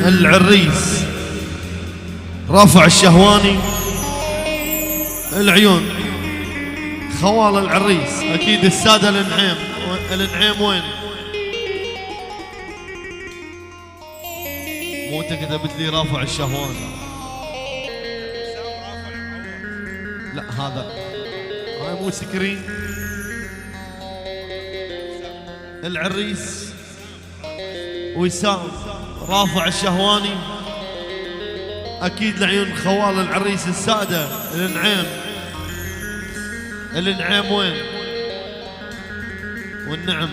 العريس رافع الشهواني، العيون خوال العريس، اكيد السادة النعيم. النعيم وين؟ مو انت كتبت لي رافع الشهواني؟ لا هذا هاي مو سكرين. العريس وسام رافع الشهواني، اكيد لعيون خوال العريس السادة النعيم. النعيم وين؟ والنعم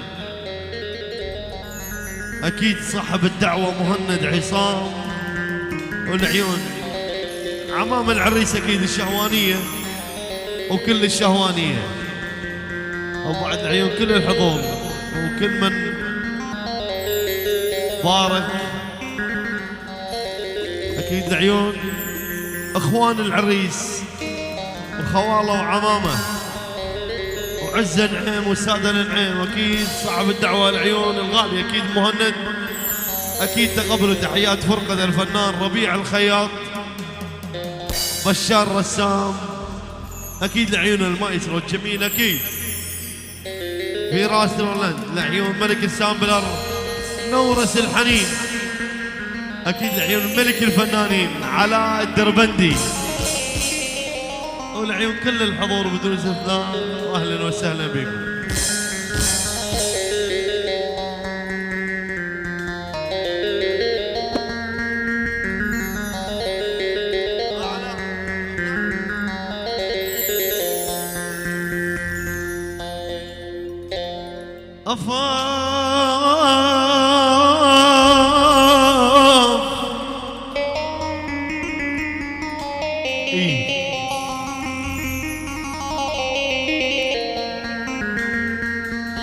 اكيد صاحب الدعوة مهند عصام. والعيون عمام العريس اكيد الشهوانية وكل الشهوانية، وبعد العيون كل الحضور وكل من بارك. اكيد العيون اخوان العريس وخواله وعمامه وعز النعيم وسادة النعيم، اكيد صاحب الدعوة العيون الغالي اكيد مهند. اكيد تقبلوا تحيات فرقة الفنان ربيع الخياط، بشار رسام، اكيد لعيون المايسترو الجميل، اكيد في راس رولاند لعيون ملك السامبلر نورس الحنين، اكيد لعيون ملك الفنانين علاء الدربندي، ولعيون كل الحضور بدون استثناء. واهلا وسهلا بكم.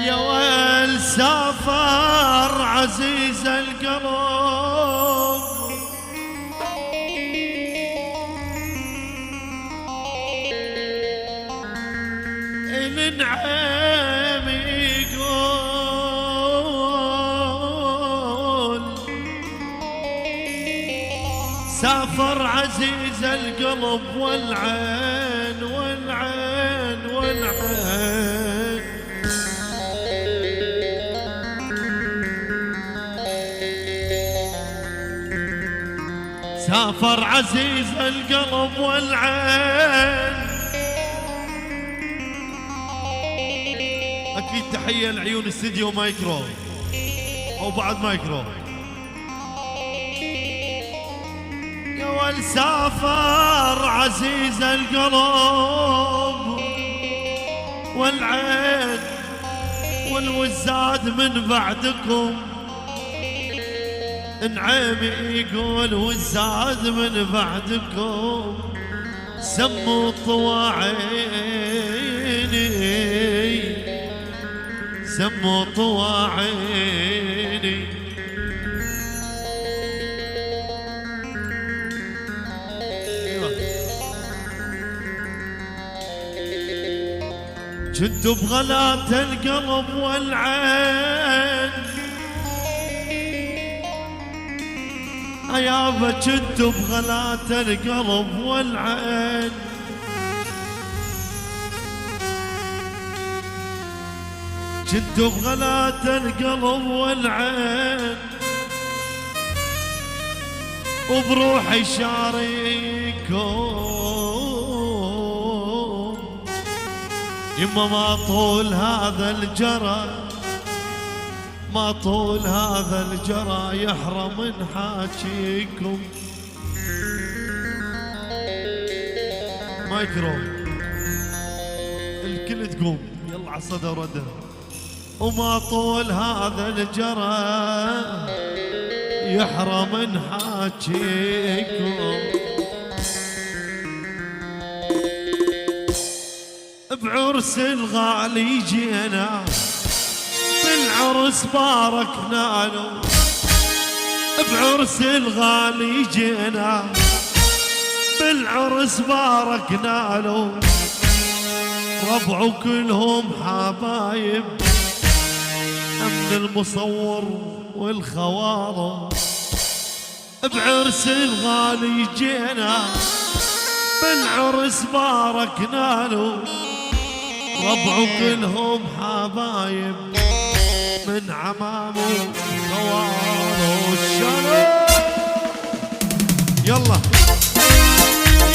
يا ويل سافر عزيز القلب، النعيم يقول سافر عزيز القلب، والعين والعين والعين سافر عزيز القلب والعين. اكيد تحية لعيون استديو مايكرو او بعد مايكرو. يا ول سافر عزيز القلب والعين والوزاد من بعدكم، نعيمي يقول والزاد من بعدكم، سموا طواعيني سموا طواعيني. كنت بغلات القلب والعين، يابا كنت بغلات القلب والعين، كنت بغلات القلب والعين، وبروحي شاريكم يما. ما طول هذا الجرى ما طول هذا الجرى يحرم من حاكيكم. مايكرو الكل تقوم يلا على الصدى ورده. وما طول هذا الجرى يحرم من حاكيكم. بعرس الغالي جينا بالعرس باركنا له، بعرس الغالي جينا بالعرس باركنا له، ربعوا كلهم حبايب من المصور والخواله، بعرس الغالي جينا بالعرس باركنا له ربعه كلهم حبايب من عمامه خواره الشلو. يلا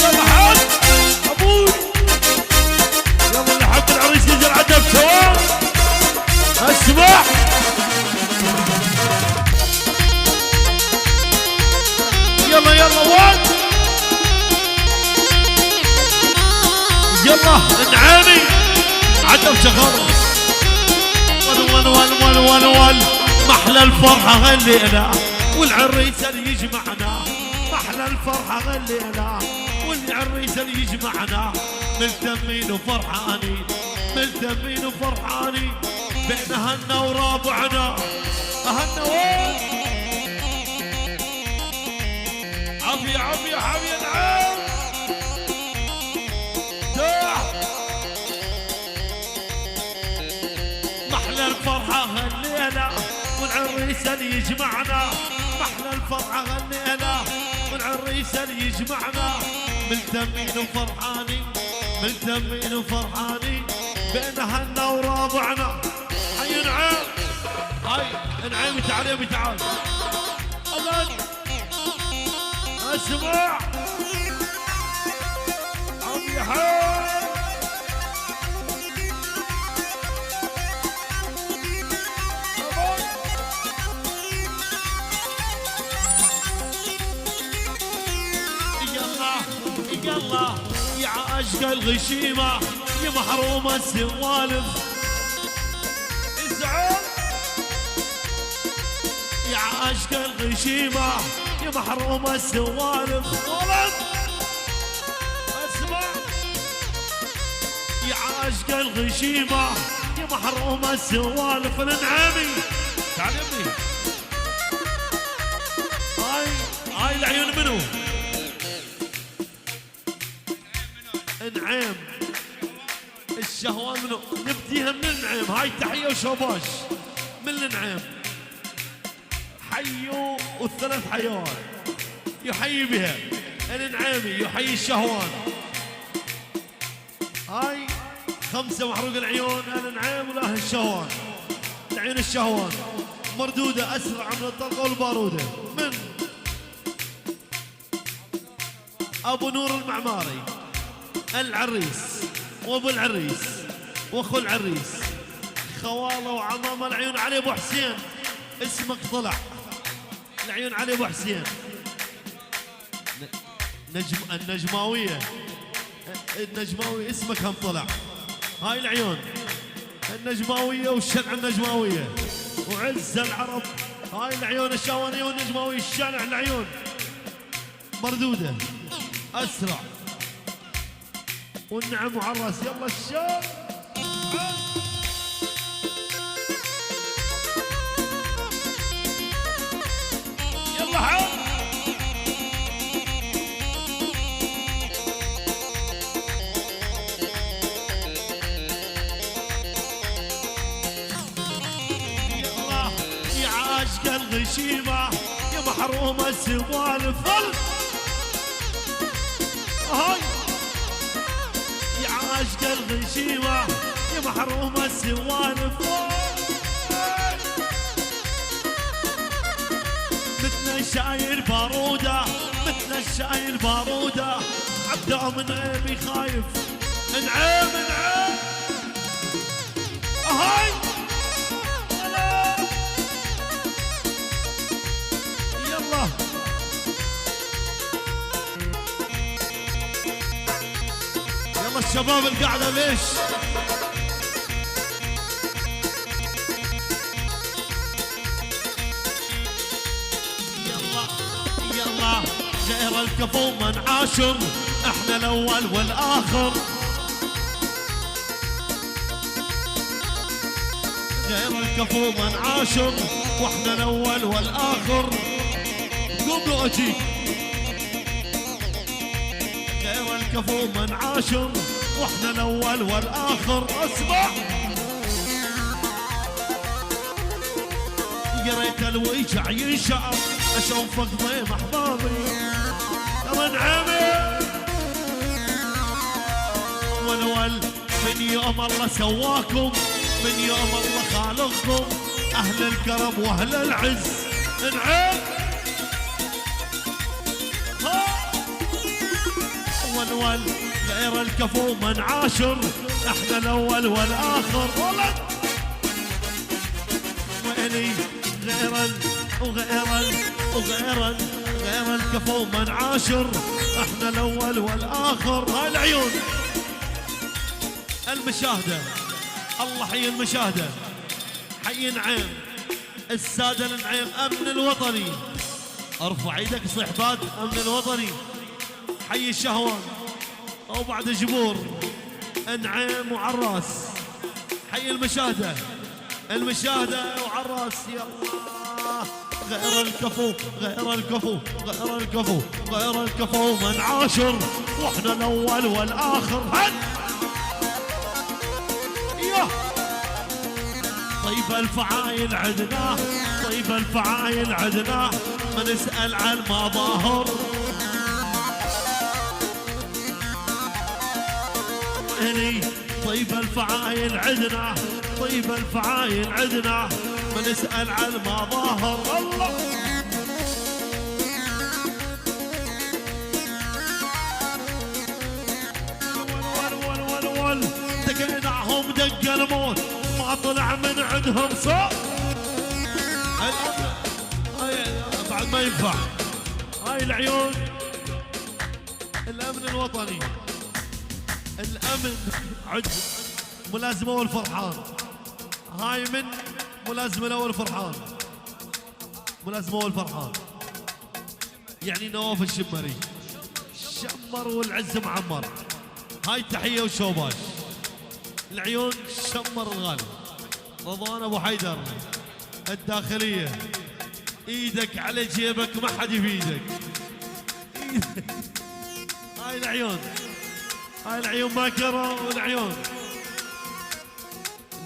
يلا حد ابوي يلا اللي حب العريس ينزل عدب سوا اسمع يلا يلا وين يلا نعاني عدب شغال ول محلى الفرحة غنينا والعريس اللي يجمعنا محلى الفرحة غنينا والعريس اللي يجمعنا ملتمين وفرحانين ملتمين وفرحانين بين اهلنا ورابعنا اهلنا وين عافية عافية عافية نعم محلى الفرحة غنينا والعريس اللي يجمعنا محلى الفرحة غنينا والعريس اللي يجمعنا ملتمين وفرحانين ملتمين وفرحانين بين اهلنا ورابعنا. حي نعيم هاي نعيم تعال يا تعال اغني اسمع عمي حي يلا يا عاشق الغشيمة يا محرومة السوالف ازعل يا عاشق الغشيمة يا محرومة السوالف ولد اسمع يا عاشق الغشيمة يا محرومة السوالف النعامي تعال يمي هاي العيون منو نعيم الشهوان منو نبديها من النعيم هاي تحية وشوباش من النعيم حيوا والثلاث حيوان يحيي بها النعيمي يحيي الشهوان هاي 5 محروق العيون النعيم ولا الشهوان العين الشهوان مردودة أسرع من الطلقة والبارودة من أبو نور المعماري العريس وابو العريس واخو العريس خواله وعمامه العيون علي ابو حسين اسمك طلع العيون علي ابو حسين النجماويه اسمك هم طلع هاي العيون النجماويه والشنع النجماويه وعز العرب هاي العيون الشاوانيه والنجماويه الشنع العيون مردوده اسرع والنعم وعراس يلا الشام يلا حال يلا يا عاشق الغشيمة يا محرومة السوالف هاي عاشق الغشيمة يا محرومة السوالف مثل الشايل بارودة مثل الشايل بارودة عبده من عيبي خايف نعيم نعيم هاي يلا الشباب القاعدة ليش يلا غير الكفو من عاشر احنا الاول والاخر غير الكفو من عاشر واحنا الاول والاخر قوم له اجيك غير الكفو من عاشر واحنا الاول والاخر اسمع يا ريت الوجع ينشعر اشوفك ضيم احبابي يا نعيمي ولول من يوم الله سواكم من يوم الله خالقكم اهل الكرم واهل العز نعيم ولول غير الكفو من عاشر احنا الاول والاخر ولد وإلي غير الكفو من عاشر احنا الاول والاخر. هاي العيون المشاهده الله حي المشاهده حي نعيم الساده النعيم امن الوطني ارفع ايدك صحبات امن الوطني حي الشهوان او بعد جبور نعيم وعراس حي المشاهده وعراس يا الله غير الكفو من عاشر واحنا الاول والاخر. هل طيب الفعايل عدناه ما نسأل عن مظاهر طيب الفعايل عدنا ما نسأل عن مظاهر. الله ول دقيناهم دق الموت ما طلع من عندهم صوت. بعد ما ينفع. هاي العيون الامن الوطني الامن عد ملازمه والفرحان. هاي من ملازمه الاول فرحان يعني نواف الشمري شمر والعز معمر. هاي تحيه وشوباش العيون شمر الغالي رضوان ابو حيدر الداخليه ايدك على جيبك ما حد يفيدك. هاي العيون باكره والعيون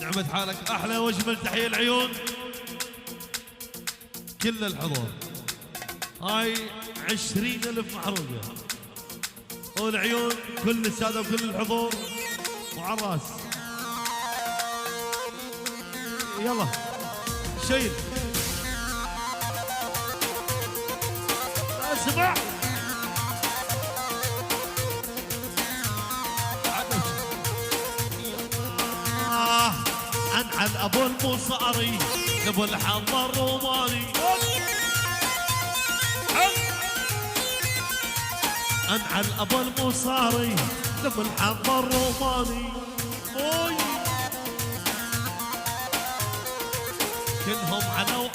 نعمة حالك احلى واجمل تحيه العيون كل الحضور. هاي 20,000 محروقه والعيون كل الساده وكل الحضور وعراس. يلا شيل اسمع عن ابو المصاري ابو الحظ الروماني عن ابو المصاري ابو الحظ الروماني كلهم علوا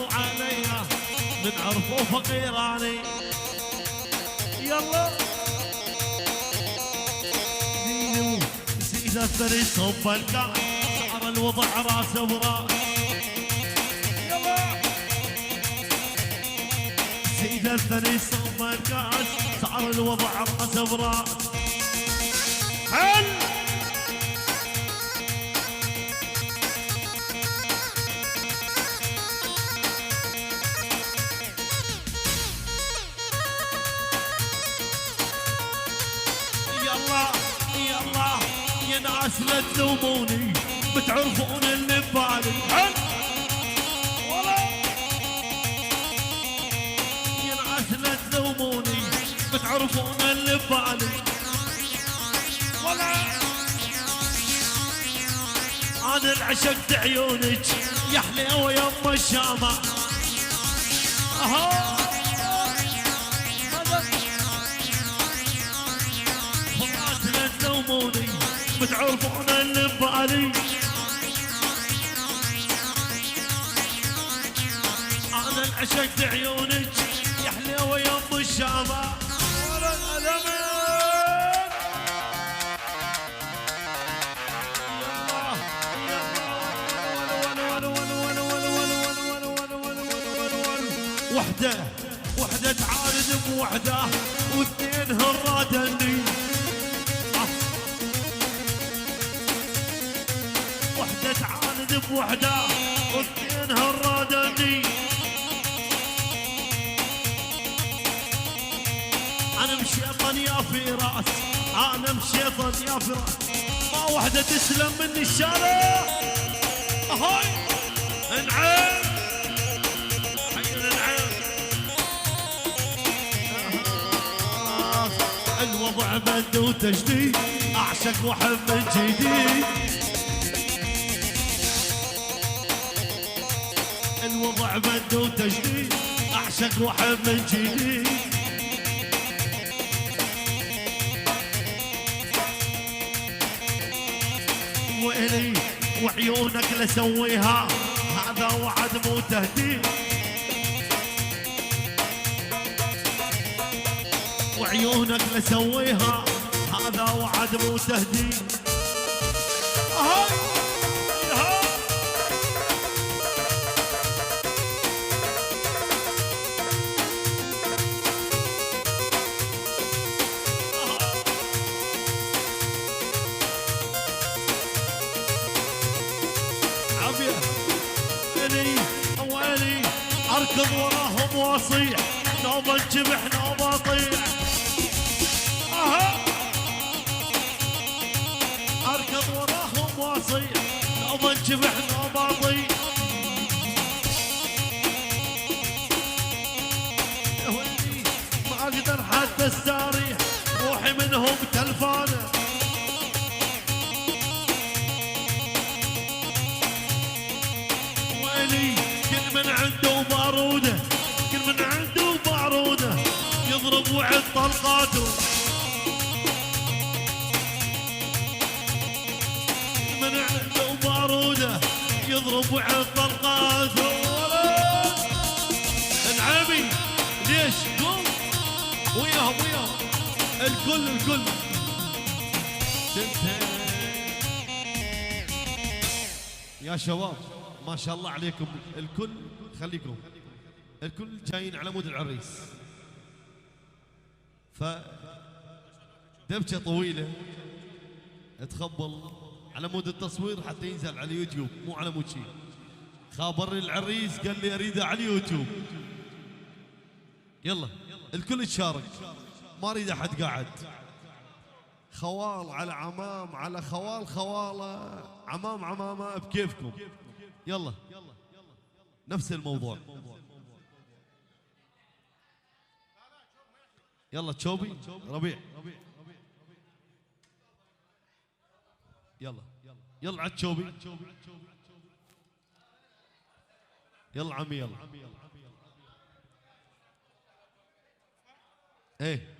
عليا من عرفوا فقيراني. يلا زيد الثري صب الكاس صار الوضع راس براس. يلا زيد الثري صب الكاس صار الوضع راس براس. هل يا ناس لا تلوموني بتعرفون اللي ببالي. يا ناس لا تلوموني بتعرفون اللي ببالي. انا انعشقت عيونك يا حليوه يما الشامه. لا تلوموني بتعرفون اللي ببالي. انا انعشقت عيونك يا حليوه يم الشامه. وحده تعاند بوحده واثنين هرادني. وحده تعاند بوحده واثنين هرادني. يا فراس، عالم شيطان يا فراس، ما وحده تسلم مني الشارع. هاي انعم حي انعم. الوضع بد وتجديد، اعشق واحب من جديد. الوضع بد وتجديد، اعشق واحب من جديد. وإلي وعيونك لسويها، هذا وعد مو تهديد. وعيونك لسويها، هذا وعد مو تهديد. هاي هاي عافية. إلي وإلي أركض وراهم وأصيح، نوبة انجبح نوبة أطيح. أركض وراهم وأصيح، نوبة انجبح نوبة أطيح. يا ويلي ما أقدر حتى استريح، روحي منهم تلفانة. كل من عنده باروده، كل من عنده باروده يضرب وعد طلقاته. كل من عنده باروده يضرب وعد طلقاته. انعمي ليش؟ قوم وياهم وياهم الكل الكل. يا شباب ما شاء الله عليكم الكل، خليكم الكل جايين على مود العريس. فدبجة طويلة تخبل على مود التصوير حتى ينزل على اليوتيوب، مو على مود شيء. خابرني العريس قال لي اريده على اليوتيوب. يلا الكل يتشارك، ما اريد احد قاعد. خوال على عمام على خوال خواله، عمام عمامه بكيفكم. يلا نفس الموضوع. يلا تشوبي ربيع، يلا يلا على تشوبي، يلا عمي يلا. ايه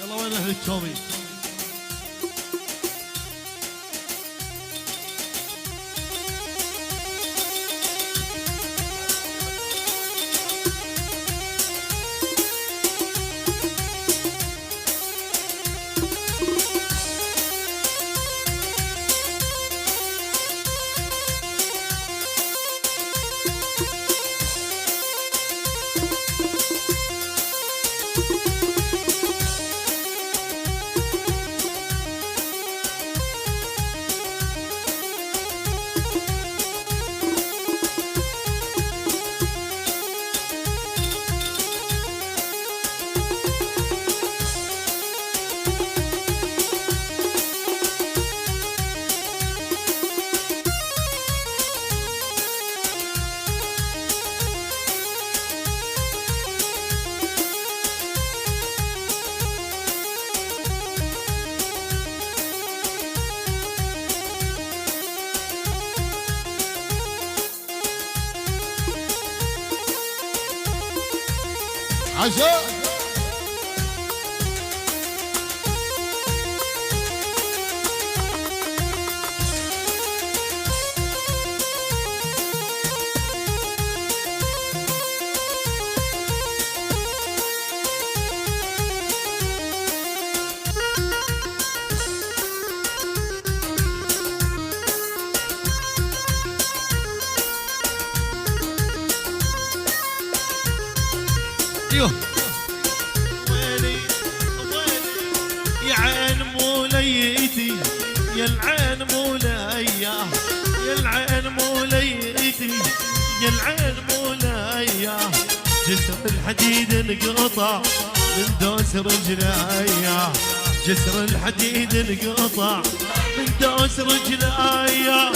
يلا وين اهل تشوبي؟ عشاء ويلي ويلي يا عين موليتي، يا العين مولياه، يا العين موليتي يا العين مولايا جسر الحديد انقطع من دوس رجلايا جسر الحديد انقطع من دوس رجلايا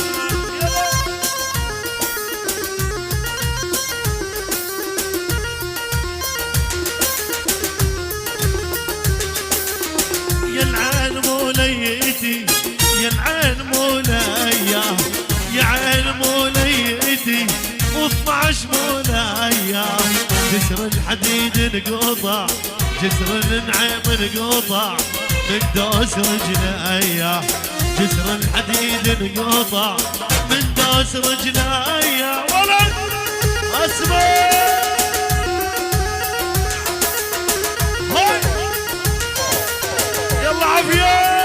يا العين موليتي يا العين مولايا يا عين موليتي و12 مولايا جسر الحديد انقطع جسر النعيم انقطع من دوس رجلايا جسر الحديد انقطع من دوس رجلايا ولد اسمع يلا عافيه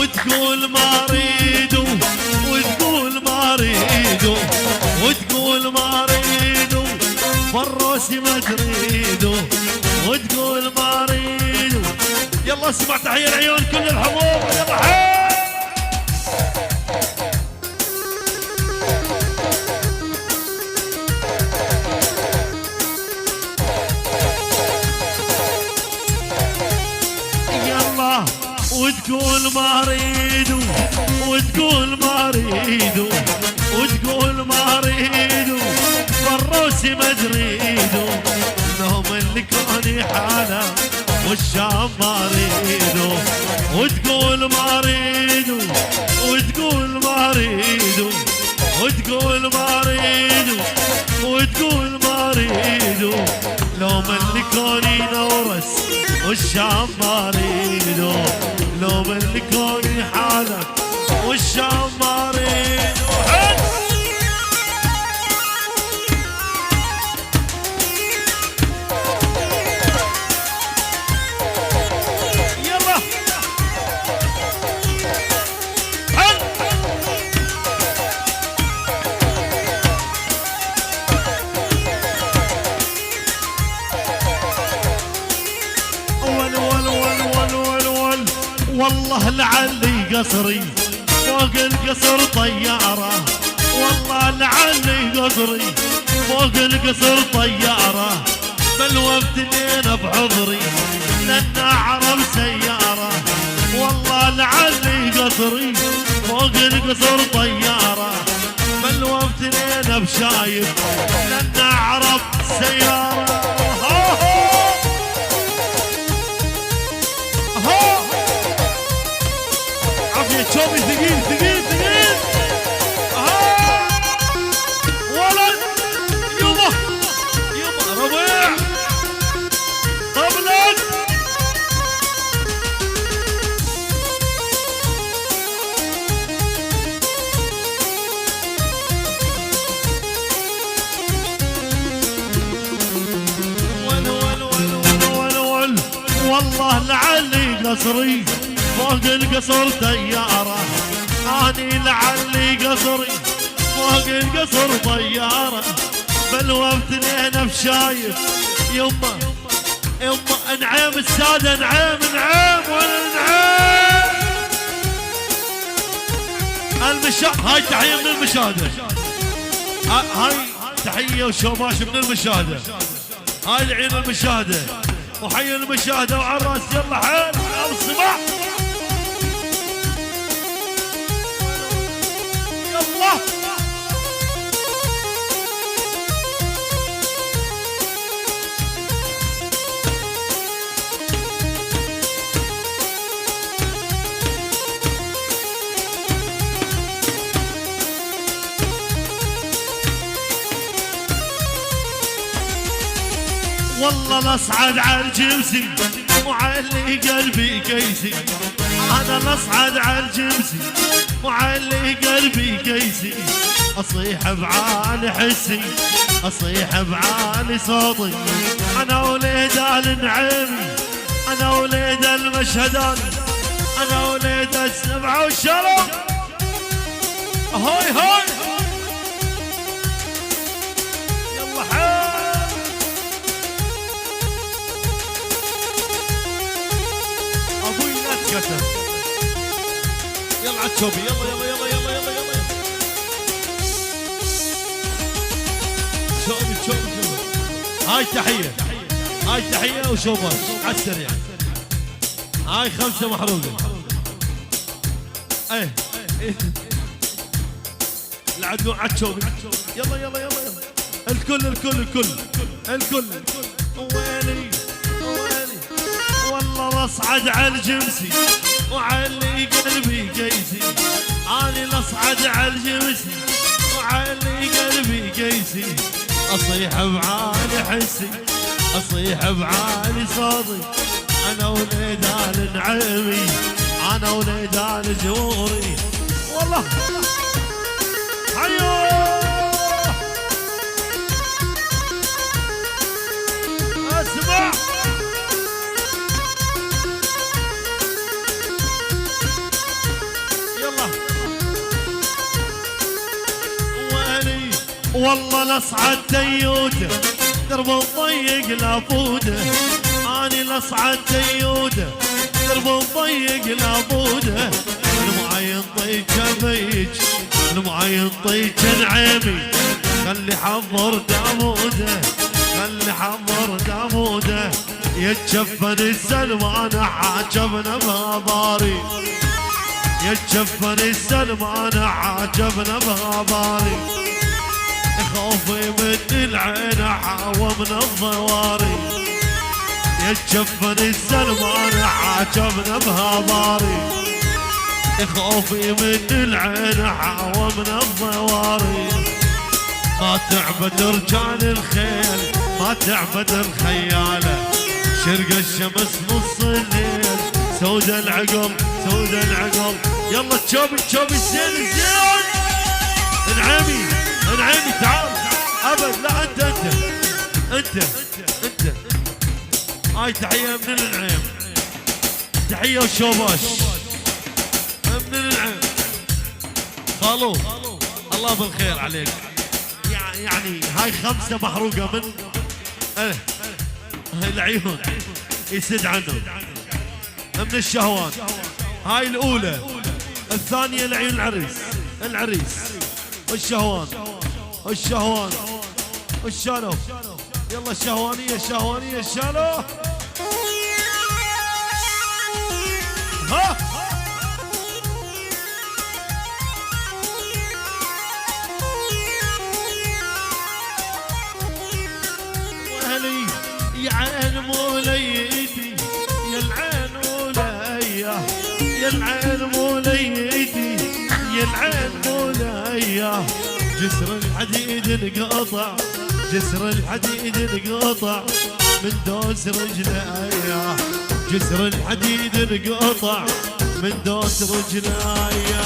وتقول ما اريدو وتقول ما اريدو وتقول ما اريدو فروسي ما تريدو وتقول ما اريدو يلا اسمع تحية العيون كل الحضور يلا حي يلا وتقول ما اريدو وتقول ما اريدو وتقول ما اريدو فروسي ما تريدو انهم اللي كوني حاله والشام ما اريدو وتقول ما اريدو وتقول ما اريدو وتقول ما اريدو وتقول ما اريدو لو من كوني نورس والشام ما اريدو لو من كوني حالك والشام ما اريدو يلا والله لعلي قصري فوق القصر طيارة والله لعلي قصري فوق القصر طيارة بل وابتلينا بحضري لأن عرب سيارة والله لعلي قصري فوق القصر طيارة بل وابتلينا بشايب لأن عرب سيارة شوفي ثقيل ثقيل ثقيل ولد يومه يومه ربيع طبلت ول والله لعلي قصري فوق القصر طيارة أني لعلي قصري فوق القصر طيارة بل وابتلينا بشايف يما يما انعام السادة انعام انعام والانعام هاي تحية من المشاهدة هاي تحية وشوماش من المشاهدة هاي العين المشاهدة وحي المشاهدة وعراس يلا حيل الصباح يلا والله الاصعد على الجمسي وعلي قلبي كيسي انا الاصعد على الجمسي وعلي قلبي كيسي اصيح بعالي حسي اصيح بعالي صوتي انا وليد ال نعيمي انا وليد المشهدان، انا وليد السبعة والشرف. هاي هاي يلا حال ابوي لا تكتب. يلا عالشوبي يلا يلا يلا يلا يلا يلا شوبي شوبي شوبي. هاي تحية، هاي تحية وشوباش عالسريع. هاي 5 محروقة. ايه العدو عالشوبي. يلا يلا يلا يلا الكل الكل الكل الكل. ويلي ويلي والله بصعد عالجمسي وعلي قلبي قيسي. اني اصعد عالجمسي وعلي قلبي قيسي. اصيح بعالي حسي، اصيح بعالي صوتي. انا وليد ال نعيمي، انا وليد ال جوري. والله حيو اسمع يلا. واني والله لاصعد تيوده درب مضيق لابوده. اني لاصعد تيوده درب مضيق لابوده. المعين طيج بيج، المعين طيج نعيمي. خلي حضر داموده، خلي حضر داموده. يتشفن السلمان حاجبنا بغباري، يتشفن السلمان حاجبنا بغباري. خوفي من العين حاوى من الضواري. يتشفن السلمان حاجبنا بهباري. خوفي من العين حاوى من الضواري. ما تعبد رجال الخيل، ما تعبد الخيالة. شرق الشمس نص الليل، سود العقل سود العقل. يلا تشوبي تشوبي الزين الزين. انعمي انعمي تعال ابد. لا انت انت انت. هاي تحية من النعيم، تحية وشوباش من النعيم. خالو الله بالخير عليك. يعني هاي 5 محروقة من العيون يسد عنهم من الشهوان. هاي الأولى، الثانية العيون العريس، العريس والشهوان والشهوان والشالو. يلا الشهوانية الشهوانية الشالو. ها وهلي يا عين موليتي، يا العين مولية، يا العين موليتي، يا العين مولية. جسر الحديد انقطع، جسر الحديد انقطع من دوس رجليا. جسر الحديد انقطع من دوس رجليا.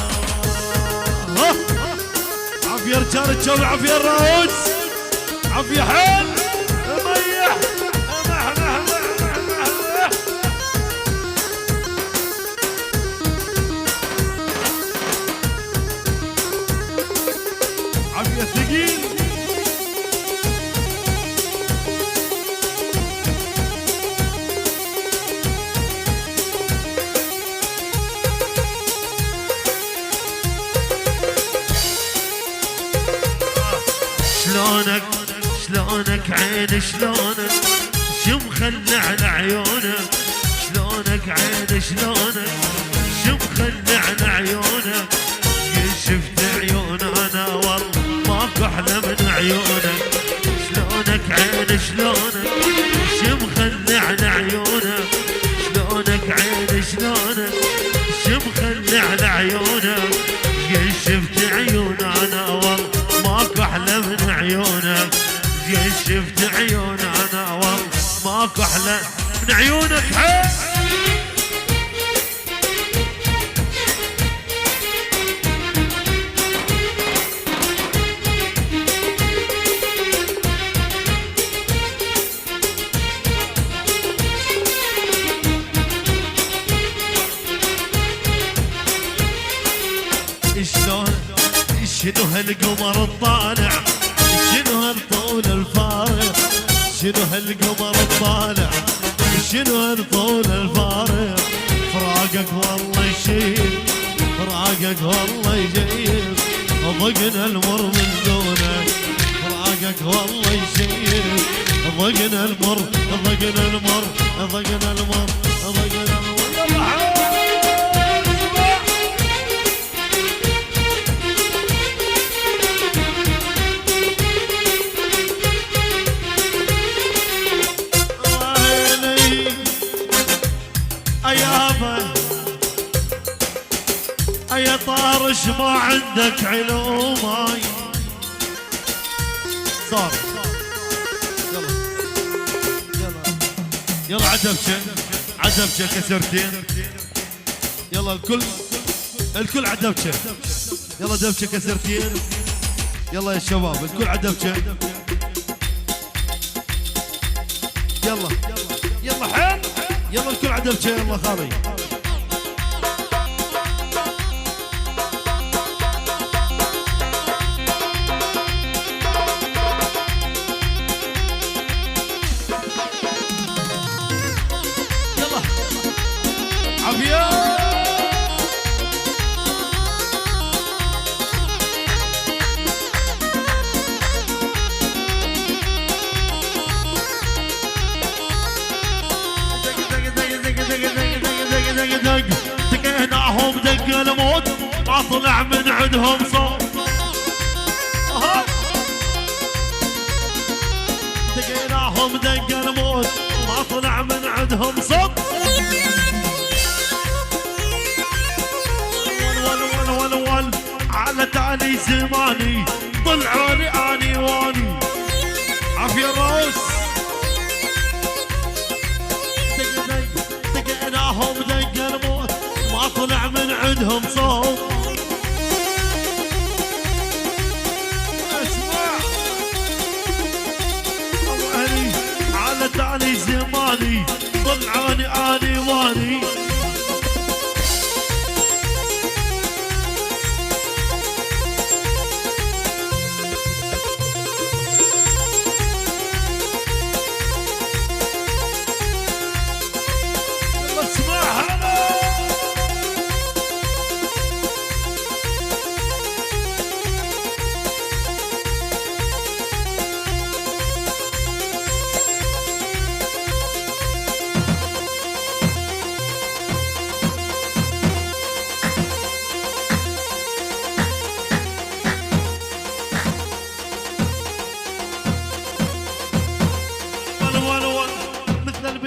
عافية رجال الجو، عافية الراوس، عافية حيل ميح. عافية ثقيل. شلونك شلونك عين شلونك شمخلع على عيونك. شلونك عين شلونك شمخلع على عيونك. شفت عيون انا والله ماكو احلى من عيونك. شلونك عين شلونك شمخلع على عيونك. شلونك عين شلونك شمخلع على عيونك. شفت عيون انا والله ماكو احلى من عيونك. شفت عيون انا والله ماكو احلى من عيونك. هالقمر الطالع شنو هالطول الفارق شنو هالقمر الطالع شنو هالطول الفارق فراقك والله يشيل فراقك والله يجيب ضقنا المر من دونك فراقك والله يشيل ضقنا المر ضقنا المر ضقنا المر ضقنا المر يا طارش ما عندك علوماي صار يلا يلا يلا عدبشه كسرتين يلا الكل عدبشه يلا دبشه كسرتين يلا يا شباب الكل عدبشه يلا يلا حيل يلا الكل عدبشه يلا خالي دقيناهم دق الموت ما طلع من عندهم صوت دقيناهم دق الموت ما طلع من عندهم صوت ول على تالي زماني طلعوني اني واني عافية الروس دقيناهم دق الموت ما طلع من عندهم صوت اسمع طلعني على تالي زماني طلعوني اني واني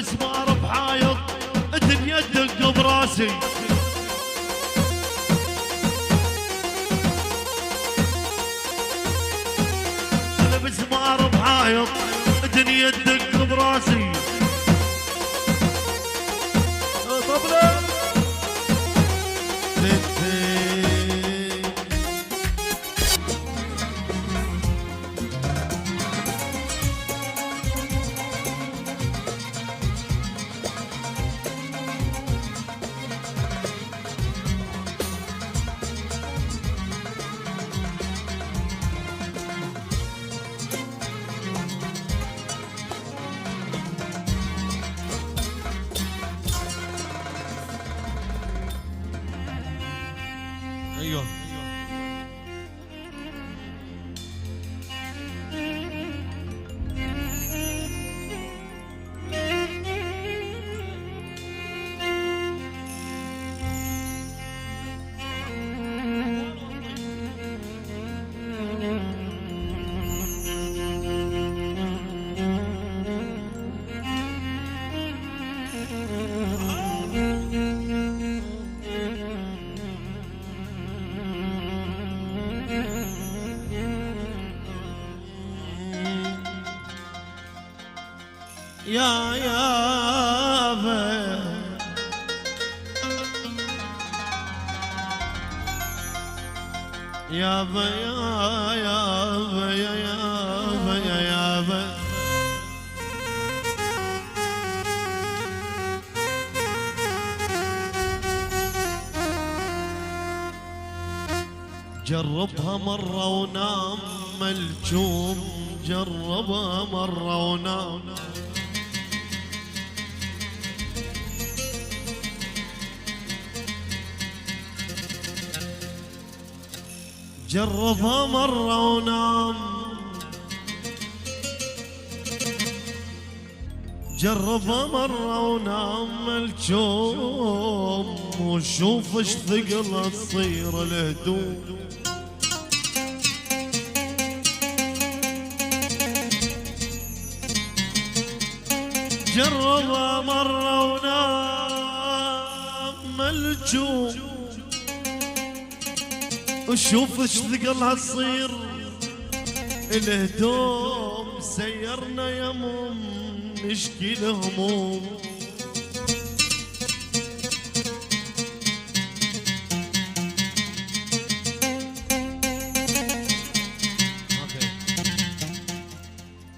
المسمار بحايط الدنيا تدق براسي المسمار بحايط الدنيا تدق براسي طبلة ايوه يا يابا يابا يا يابا يا يابا يا يابا جربها مرة ونام ملجوم، جربها مرة ونام. جربها مرة ونام، جربها مرة ونام ملجوم، وشوف اش ثقلها تصير الهدوم. جربها مرة ونام ملجوم، وشوف اش ثقلها تصير الهدوم. سيرنا يموم نشكي الهموم،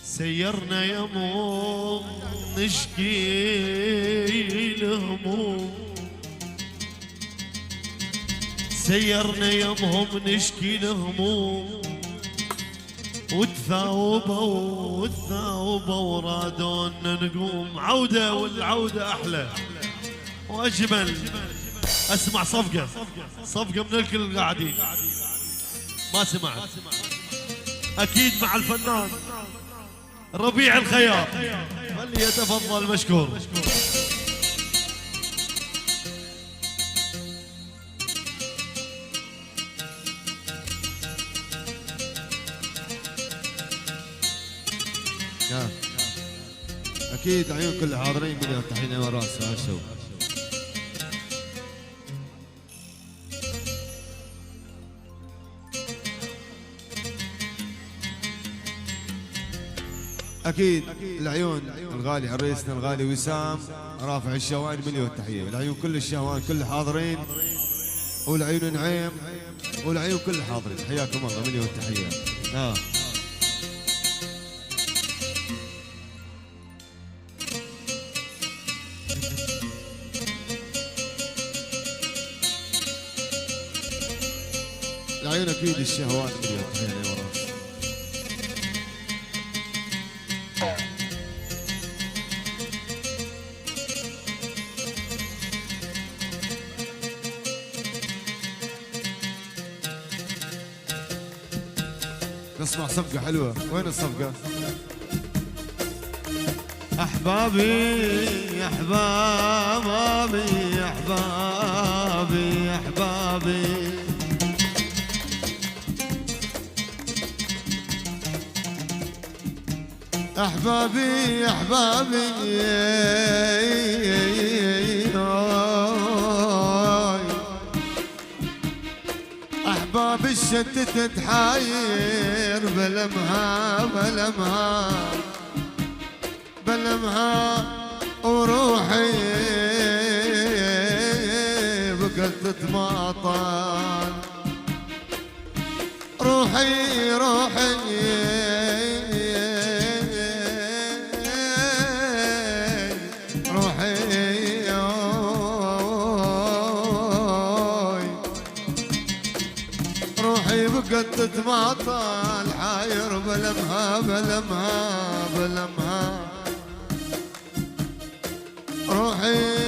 سيرنا يموم نشكي الهموم، سيرنا يمهم نشكي الهموم. وتثاوبوا ورادونا نقوم. عودة والعودة أحلى وأجمل. أسمع صفقة من الكل قاعدين. ما سمعت أكيد مع الفنان ربيع الخياط، فليتفضل مشكور. أكيد عيون كل الحاضرين مليون تحية وراس هالشو. أكيد العيون الغالي عريسنا الغالي وسام رافع الشوان مليون تحية. العيون كل الشوان كل الحاضرين، والعيون نعيم والعيون كل الحاضرين حياكم الله مليون تحية. العيون اكيد الشهوات مليون تحية وراس. نسمع صفقة حلوة. وين الصفقة؟ أحبابي يا أحبابي يا أحبابي يا أحبابي، أحبابي أحبابي أحباب الشتت تحاير بلمها وروحي بقت تتماطل. روحي بقت تتماطل حاير بلمها روحي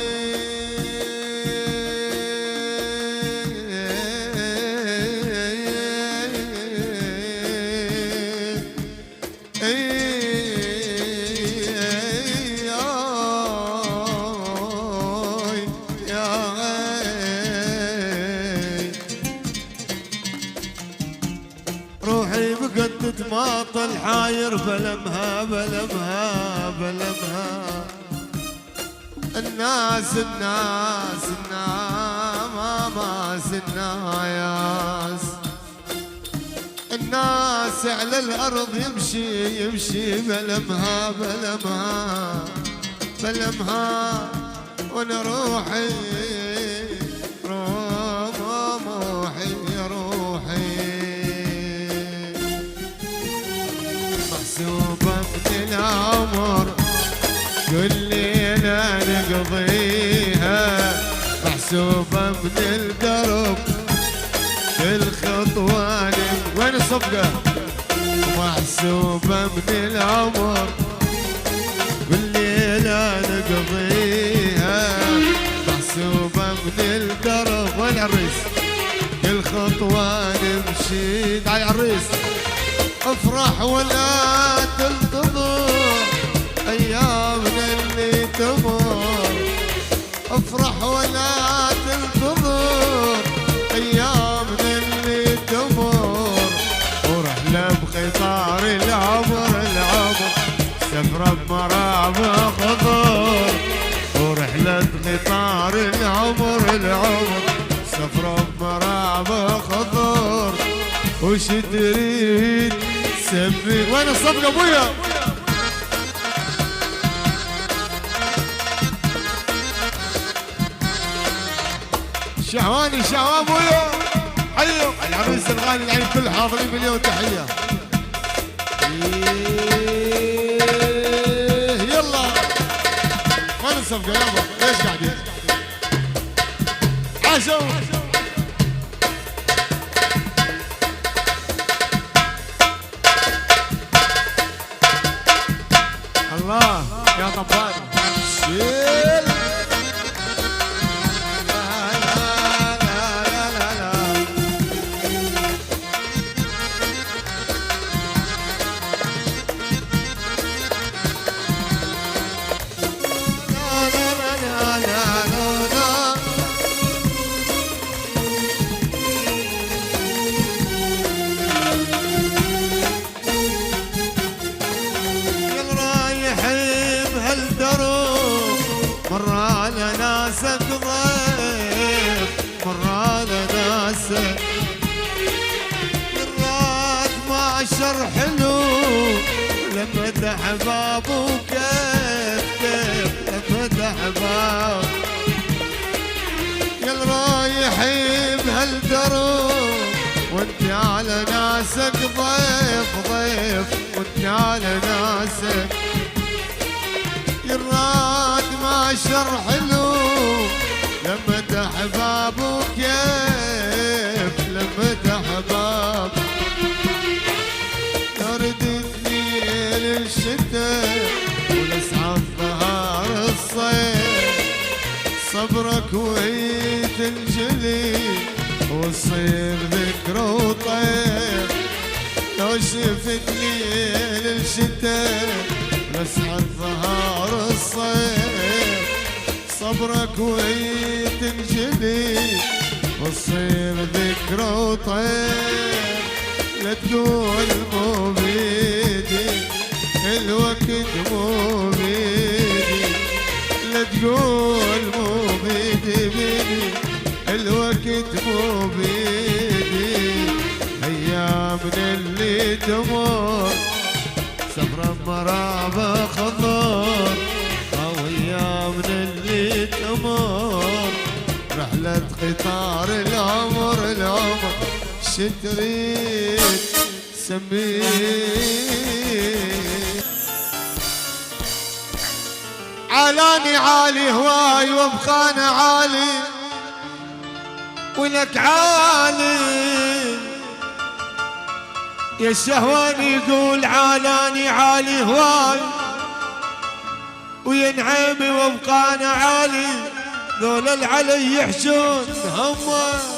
روحي بقت تتماطل حاير بلمها الناس الناس الناس على الأرض يمشي بلمها وانا روحي محسوبة من العمر كل ليلة نقضيها، محسوبة من الدرب كل خطوة وين الصفقة محسوبة من العمر والليلة نقضيها محسوبة من الدرب وين العريس كل خطوة نمشي تعال يا عريس افرح ولا تنتظر ايامنا اللي تمر افرح ولا تنتظر ايامنا اللي تمر ورحلة بقطار العمر سفرة بمرابع خضر ورحلة قطار العمر سفرة بمرابع خضر وش تريد سبي وين الصفقة ابويا شهواني شهوان ابويا حيو العريس الغالي العين كل حاضرين مليون تحية يلا وين الصفقة يابا ليش قاعدين عاشوا الله يا طبال شيل حلو لما تحباب وكيف لما تحباب يا رايحين بهالدروب وانت على ناسك ضيف وانت على ناسك يا الراد ما شر حلو لما تحباب وكيف لما تحباب الشتاء ونسعى بنهار الصيف صبرك وهي تنجلي وتصير ذكرى وطيف لو شفتني للشتاء ونسعى بنهار الصيف صبرك وهي تنجلي وتصير ذكرى وطيف لا تقول مو بيدي الوقت مو بيدي لا تقول مو بيدي الوقت مو بيدي ايامنا اللي تمر سفرة مرابع خضر او ايامنا اللي تمر رحلة قطار العمر شتريت سميه علاني عالي هواي وابقانا عالي ولك عالي يا الشهواني يقول علاني عالي هواي ويا نعيمي وابقانا عالي ذول العلي يحشون همه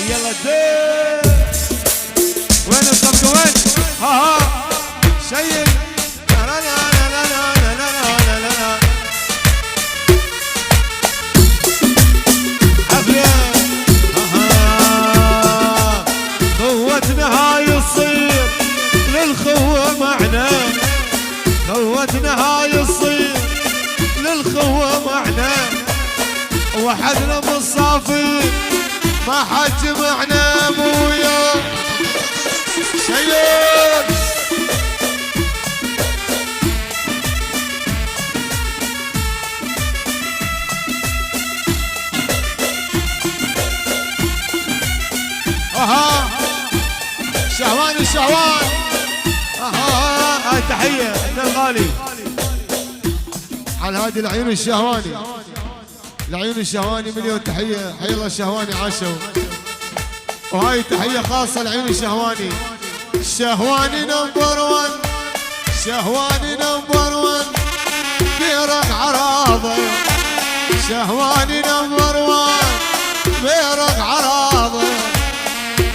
يلا دير وين الصفقة وين ها شيل لا لا لا لا لا لا لا لا حفلة خوتنا هاي تصير للخوة معنا خوتنا هاي تصير للخوة معنا وحدنا بالصافي ما حد معنا ابويا شيل اها شهوان الشهوان اها هاي تحية للغالي على هذه العيون الشهواني لعيون الشهواني مليون تحية، حي الله الشهواني عاشوا. وهاي تحية خاصة لعيون الشهواني. الشهواني نمبر 1، شهواني نمبر 1 بيرق عراضه. شهواني نمبر 1 بيرق عراضه،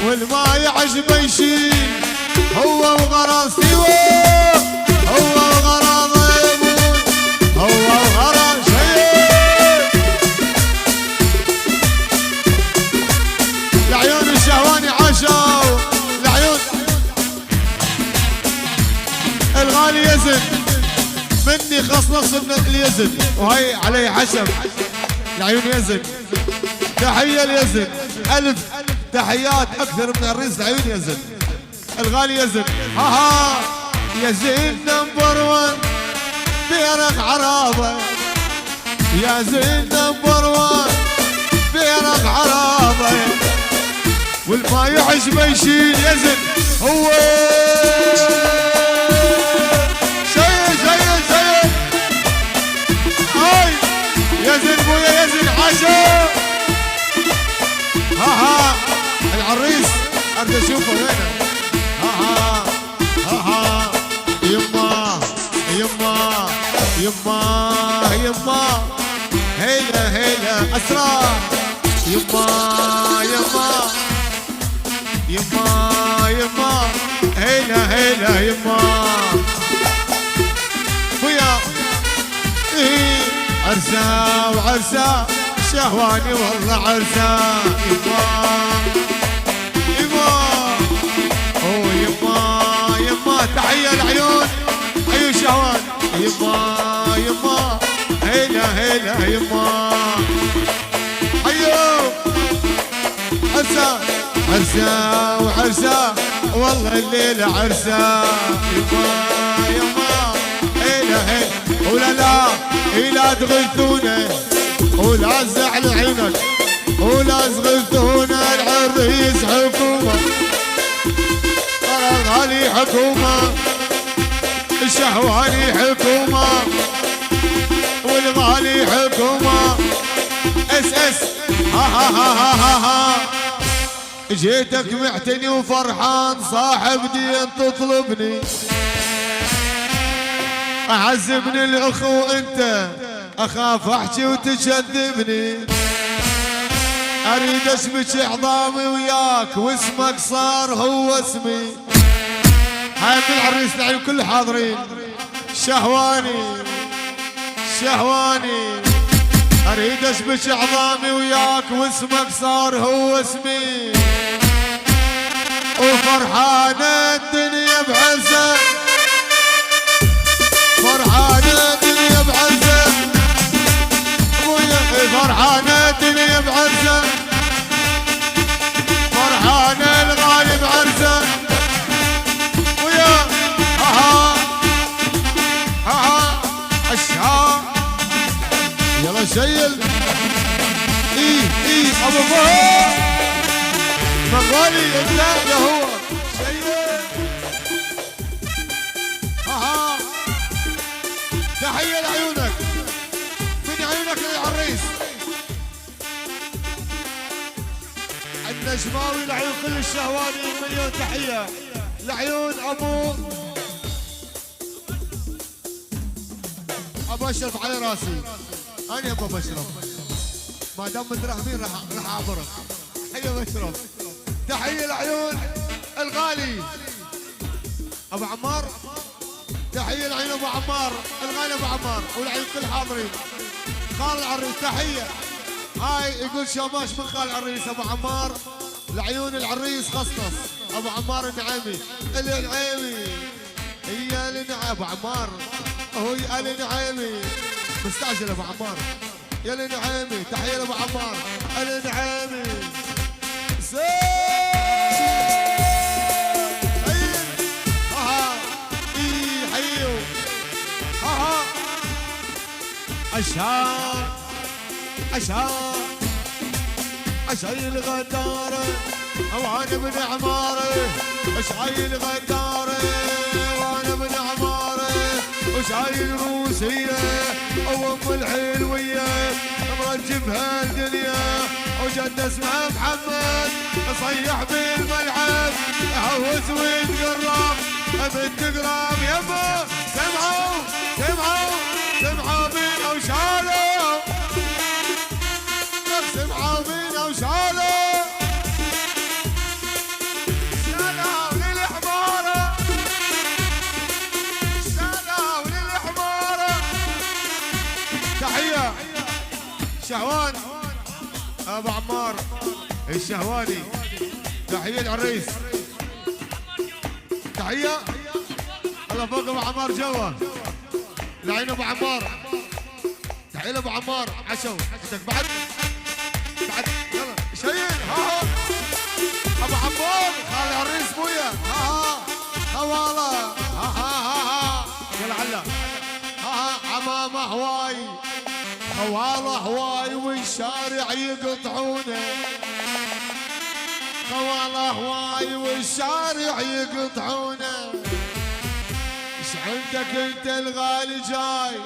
والما يعجبه يشيل هو وغرض سوى، هو وغرضه يبون، هو وغرض شيء. لعيون الشهواني عاشوا، لعيون الغالي يزن مني خص نص اليزن، وهي علي حشم لعيون يزن. تحية ليزن، ألف تحيات أكثر من الرئيس لعيون يزن. الغالي يزن، ها يزن نمبر 1 بيرق عراضه. يا زين نمبر 1 بيرق عراضه، والما يعجبه يشيل يزن هو. يزن بويا يزن عاشوا. ها العريس اريد اشوفه وينه. ها يما يما يما يما هيلا هيلا اسرار. يما يما يما يما هيلا هيلا يما ويا عرسا وعرسا شهواني والله عرسا. يما يما اوه يما يما تحية العيون عيون شهوان. يما يما هيلا هيلا يما ايوه عرسا عرسا وعرسا والله الليلة عرسا. يما يما هيلا هيلا ولا لا لا تغثونا ولا زعل عينك ولا تغثونا. العريس حكومة ترى الغالي حكومة، الشهواني حكومة والغالي حكومة. اس اس ها جيتك معتني وفرحان صاحب دين تطلبني. أعذبني الأخو أنت أخاف أحكي وتكذبني. أريد أشبك عظامي وياك واسمك صار هو اسمي. هاي من العريس لعيون كل حاضرين. شهواني شهواني أريد أشبك عظامي وياك واسمك صار هو اسمي. وفرحانة الدنيا بعزة، فرحانة الدنيا بعزة فرحانة الدنيا بعزة، فرحانة الغالي بعزة ويا ها اشهى يلا شيل. ايه ابو فهد مغالي انت يا هو شيل. تحية لعيونك من عيونك للعريس. النجماوي لعيون كل الشهواني مليون تحية. لعيون ابو اشرف على راسي. انا ابو اشرف ما دام مترحمين راح اعبرك. حي ابو اشرف. تحية لعيون الغالي ابو عمار. تحية لعيون ابو عمار الغالي ابو عمار ولعيون كل حاضرين. خال العريس تحية. هاي يقول شاماش من خال العريس ابو عمار لعيون العريس خصنص ابو عمار النعيمي. النعيمي هي النعيمي ابو عمار هو النعيمي مستعجل ابو عمار. يا النعيمي تحية لابو عمار النعيمي. أشعيل غدارة وأنا من عمارة. أشعيل غدارة وأنا من عمارة. وشايل روسية وام الحلوية مرجبها الدنيا وجد اسمها محمد صيح بالملعب هوس ويتقرب بالتقرب يما سمعوا سمعوا سمعوا بينا وشالوا سمعوا بينا وشالوا شالوا للحمارة شالوا للحمارة تحية شهوان ابو عمار الشهواني تحية العريس تحية الله فوق ابو عمار جوا العين ابو عمار تحية ابو عمار عشو عندك بعد يلا شيل ها ابو عمار خالي العريس بويا ها والله ها يلا علا ها عمامة هواي خوالة هواي والشارع يقطعونه خوالة هواي والشارع يقطعونه ايش عندك انت الغالي جاي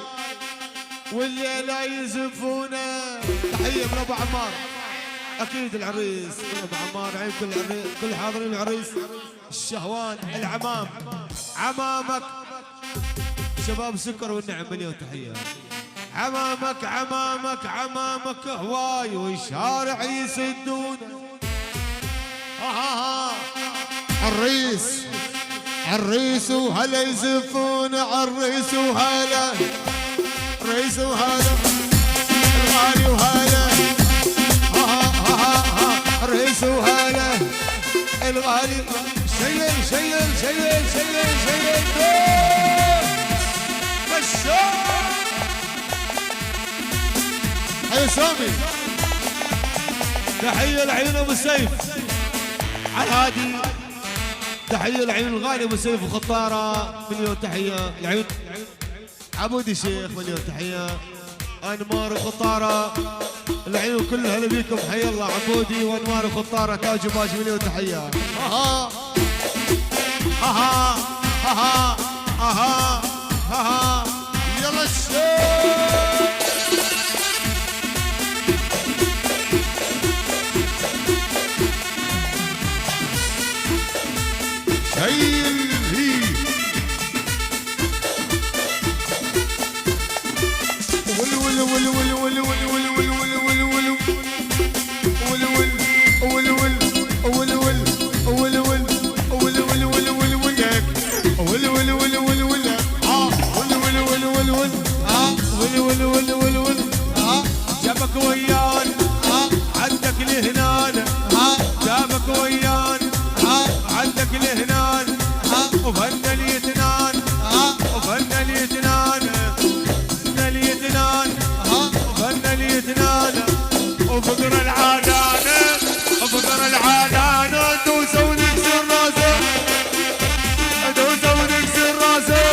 والليلة يزفونه تحية من ابو عمار اكيد العريس من ابو عمار عين كل حاضرين العريس الشهوان العمام عمامك شباب سكر والنعم مليون تحية عمامك عمامك عمامك هواي والشارع يسدون عريس عريس وهلا يزفون عريس وهلا عريس وهلا الغالي وهلا عريس وهلا الغالي شيل شيل شيل شيل شيل مشوا حي سامي تحية العيون ابو سيف على الهادي تحية العيون الغالي ابو سيف وخطارة مليون تحية العيون عبودي شيخ مليون تحية انمار وخطارة العيون كلها هلا بيكم حي الله عبودي وانمار وخطارة تاج وباج مليون تحية اها اها اها اها اها يلا الشيخ شيل هي ول ول ول ول ول ول ول ول ول جابك ويان عندك لهنان جابك ويان عندك لهنان وفن اليتنان وفن اليتنان اليتنان وفن اليتنان وفقر العادان وفقر العادان دوسه ونكسر راسه دوسه ونكسر راسه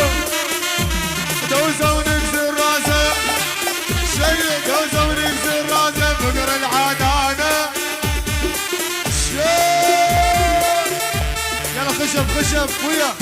دوسه ونكسر راسه شيء دوسه ونكسر راسه فقر العادان شيء يلا خشب خشب ويا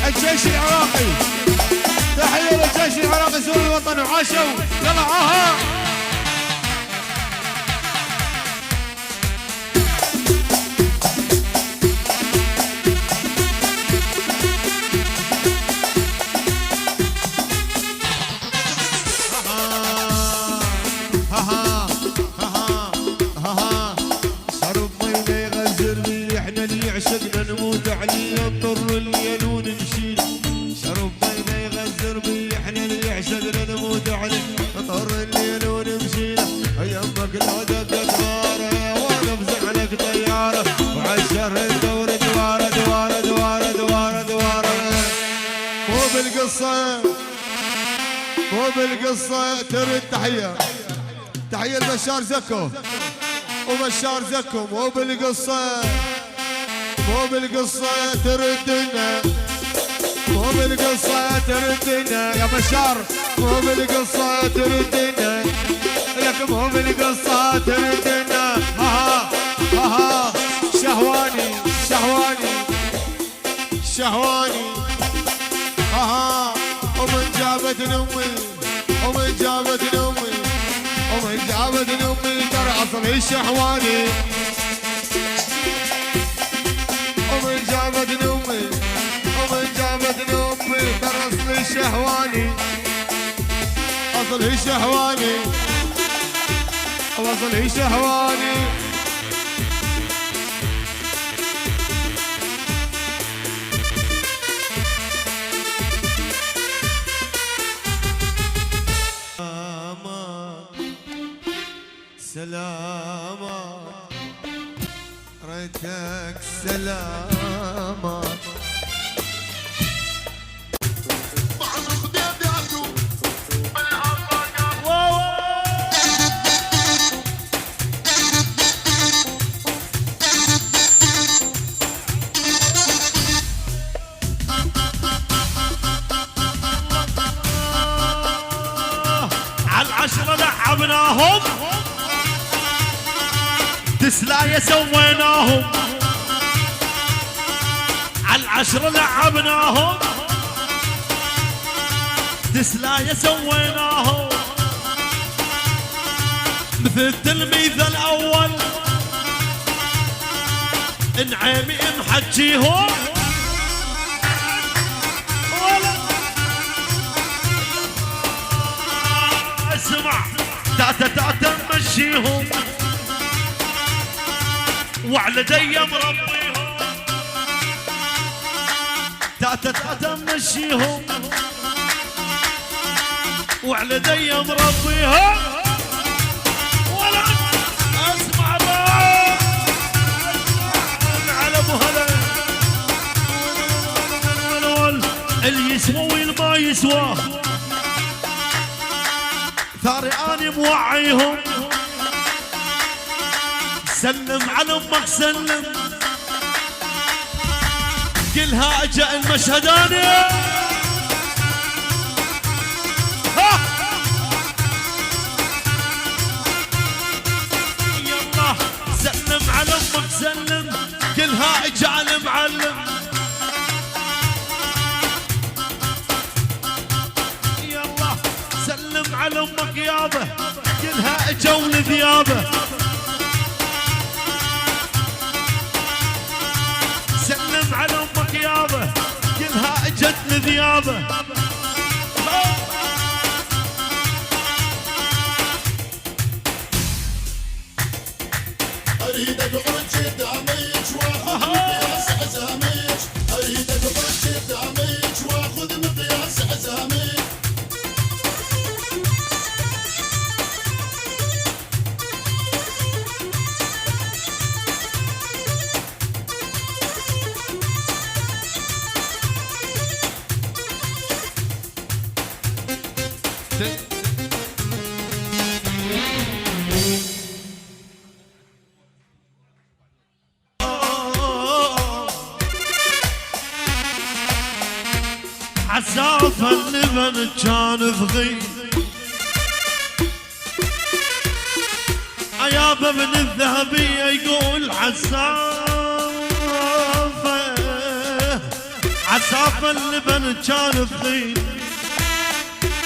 الجيش العراقي تحية للجيش العراقي سوري الوطن وعاشوا يلا عاها شرب مي يغزرني احنا اللي يعشق يعشقنا نموت عليه نضطر اليلون نشيل شرب مينا يغزر بي احنا اللي يعشقنا نموت عليه نضطر اليلون نمشيله يمك العدد دواره وانا بزعلك طياره وعالشر الدور دواره دواره دواره دواره دواره مو بالقصه مو بالقصه ترد تحيه تحيه لبشار زكو وبشار زكو مو بالقصه مو بالقصه تردنا مو بالقصه تردنا يا بشار مو بالقصه تردنا لك مو بالقصه تردنا ها ها ها شهواني شهواني شهواني ها ومن جابتني امي ومن جابتني امي ومن جابتني امي ترى اصلي شهواني ومن جابتني امي ومن جابتني امي ترى اصلي شهواني اصلي شهواني اصلي شهواني سلامة ريتك سلامة عالعشرة لعبناهم تسلاية سويناهم عالعشرة لعبناهم تسلاية سويناهم مثل التلميذ الأول نعيمي محجيهم اسمع تاتا تاتا مشيهم وعلى دي مربيهم تاتا تاتا مشيهم وعلى دي مربيهم ولا اسمع بقى على ابو هلا اللي يسوى واللي ما يسوى ثاري اني موعيهم سلم على امك سلم كلها اجا المشهداني يلا سلم على امك سلم كلها اجا المعلم يلا سلم على امك يابا كلها اجا ولذيابه سلم على امك يابا كلها اجت لذيابه اريد اقعد قدامك واخذ مقياس عزامك اريد اقعد قدامك واخذ مقياس عزامك عسافة اللبن كان ضغير عيابة من الذهبية يقول عسافة عسافة اللبن كان ضغير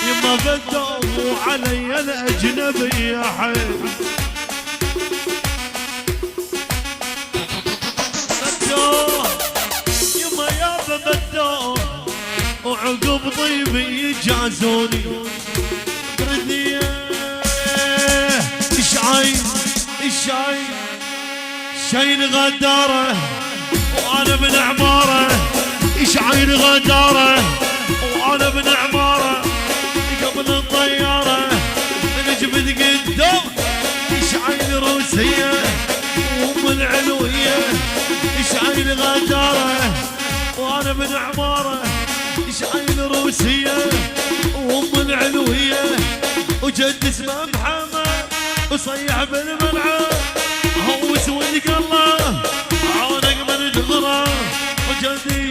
يما بدوا علي الأجنبي يا حي يما يابا بدوا وعقب طيبي يجازوني بردية شاين غدارة وانا وانا من عماره يشعل غداره، وانا من عماره قبل الطياره نجبد قدام يشعل روسيه وام العلويه يشعل غداره، وانا من عماره يشعل روسيه وام العلويه وجد اسمه محمد وصيح بالملعب هوس ودقله عانق من دغره وجدي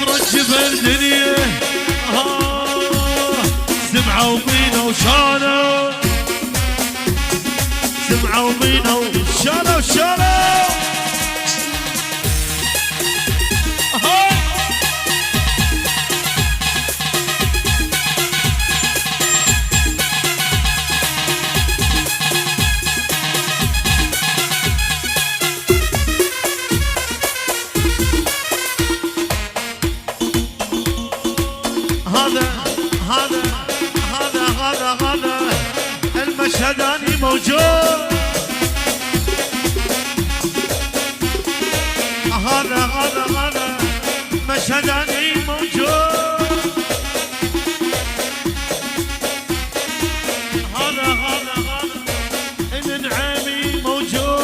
مرجف الدنيا سمعوا بينا وشالوا سمعوا بينا وشالوا شالوا هذا المشهداني موجود، هذا مشهداني موجود، هذا النعيمي موجود.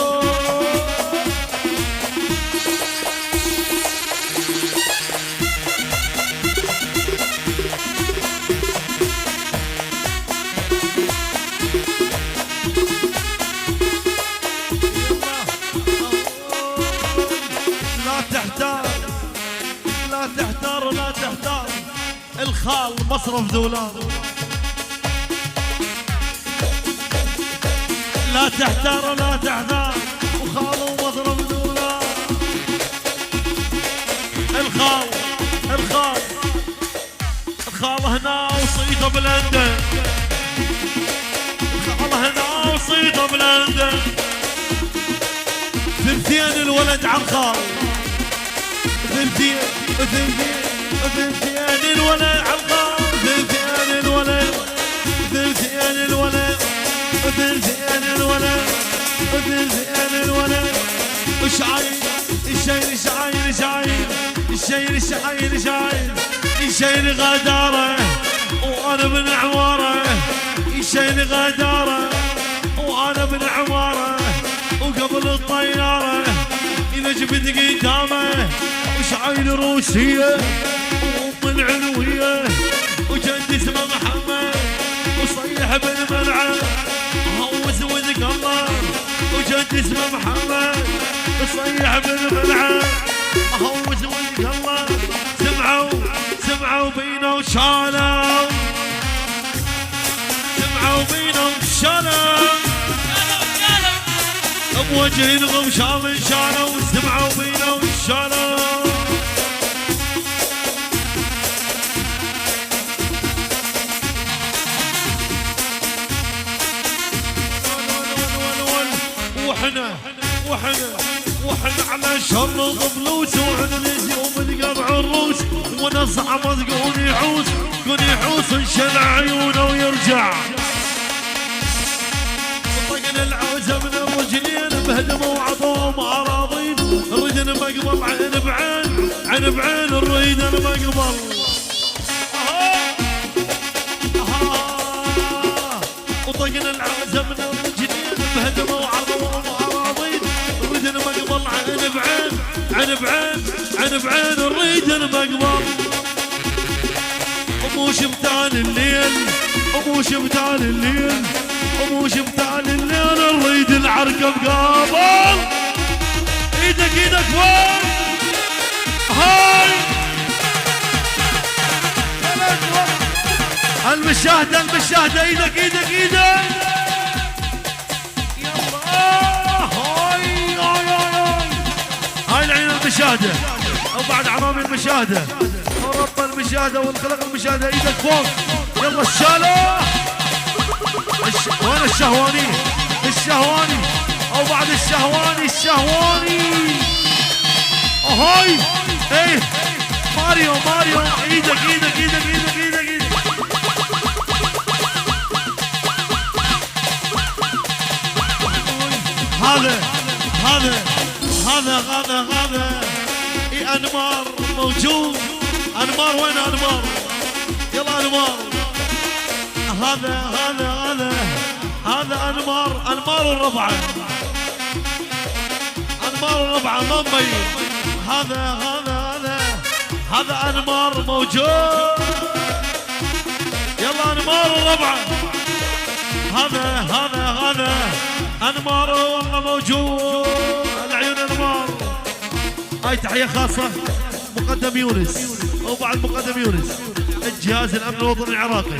لا تحتار الخال مصرف دولار، لا تحتار وخال مصرف دولار. الخال هنا وصيته بلندن، الخال هنا وصيته بلندن، ثنتين الولد عالخال، ثنتين الولد عالخال، ثنتين الولد وشعير الشايل غداره وانا من عماره الشايل غداره وانا من عماره وقبل الطياره ينجبد قدامه وشعيل روسيه وام العلويه وجد اسمه محمد وصيح بالملعب هوس ودق الله وجد اسمه محمد وصيح بالملعب هوس ودق الله. سمعوا بينا وشالوا، سمعوا بينا وشالوا بوجههم شال شالوا، سمعوا بينا وشالوا. وحنا على شر ضبلوس وعن يوم القطع الروس ونصع مذقون يحوس انشل عيونه ويرجع طقنا العوزه من الرجلين بهدموا وعطوهم اراضين الرجل مقبل عين بعين الريد المقبل وطقنا العوزه من الرجلين بهدموا وعطوهم اراضين الرجل مقبل عين بعين الريد المقبل. ابو شمتان الليل الريد العركه مقابل ايدك فوق هاي المشاهده ايدك يلا هاي العين المشاهده وبعد عمام المشاهده ورب المشاهده والخلق المشاهده ايدك فوق يلا الشاله وين الشهواني او بعد الشهواني هاي ايه ماريو ايدك هذا انمار موجود. انمار وين انمار؟ يلا انمار. هذا انمار الربعه. انمار الربعه ما مبين. هذا انمار موجود. يلا انمار الربعه. هذا انمار والله موجود. العيون انمار. هاي تحيه خاصه مقدم يونس وبعد مقدم يونس الجهاز الامن الوطني العراقي،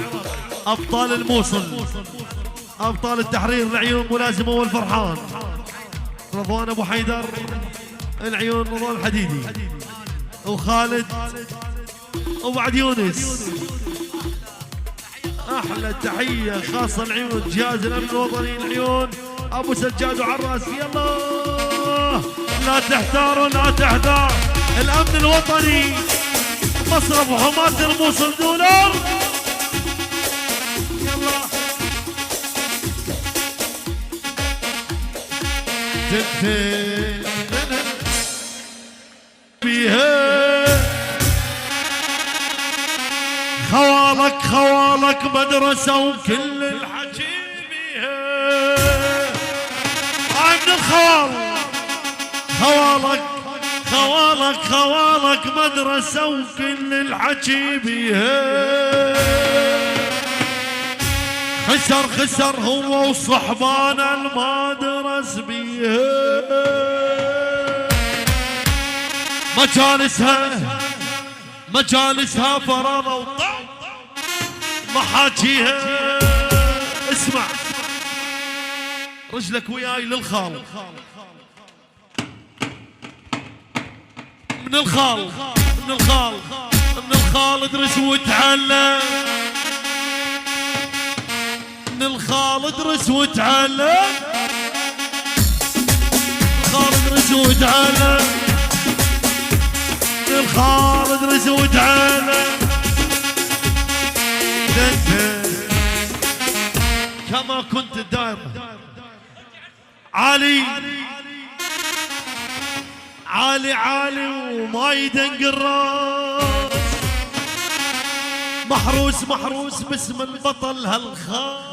ابطال الموصل، ابطال التحرير، العيون ملازمه والفرحان، رضوان ابو حيدر، العيون رضوان الحديدي وخالد وبعد يونس. احلى تحيه خاصه العيون جهاز الامن الوطني، العيون ابو سجاد وعراس. يلا لا تحتاروا لا تحتار. الامن الوطني مصرف حماة الموصل دولار. يلا بيها خوالك مدرسة وكل الحكي بيها. هاي من الخوال. خوالك مدرسة وكل الحكي بيها. خسر هو وصحبان المدرس بيها. مجالسها فرارة وطع محاكيها. اسمع رجلك وياي للخال. من الخال ادرس وتعلم. من الخال ادرس وتعلم. الخال ادرس وتعلم. من الخال ادرس وتعلم. كما كنت دائما عالي وما يدنق الراس. محروس باسم البطل هالخال.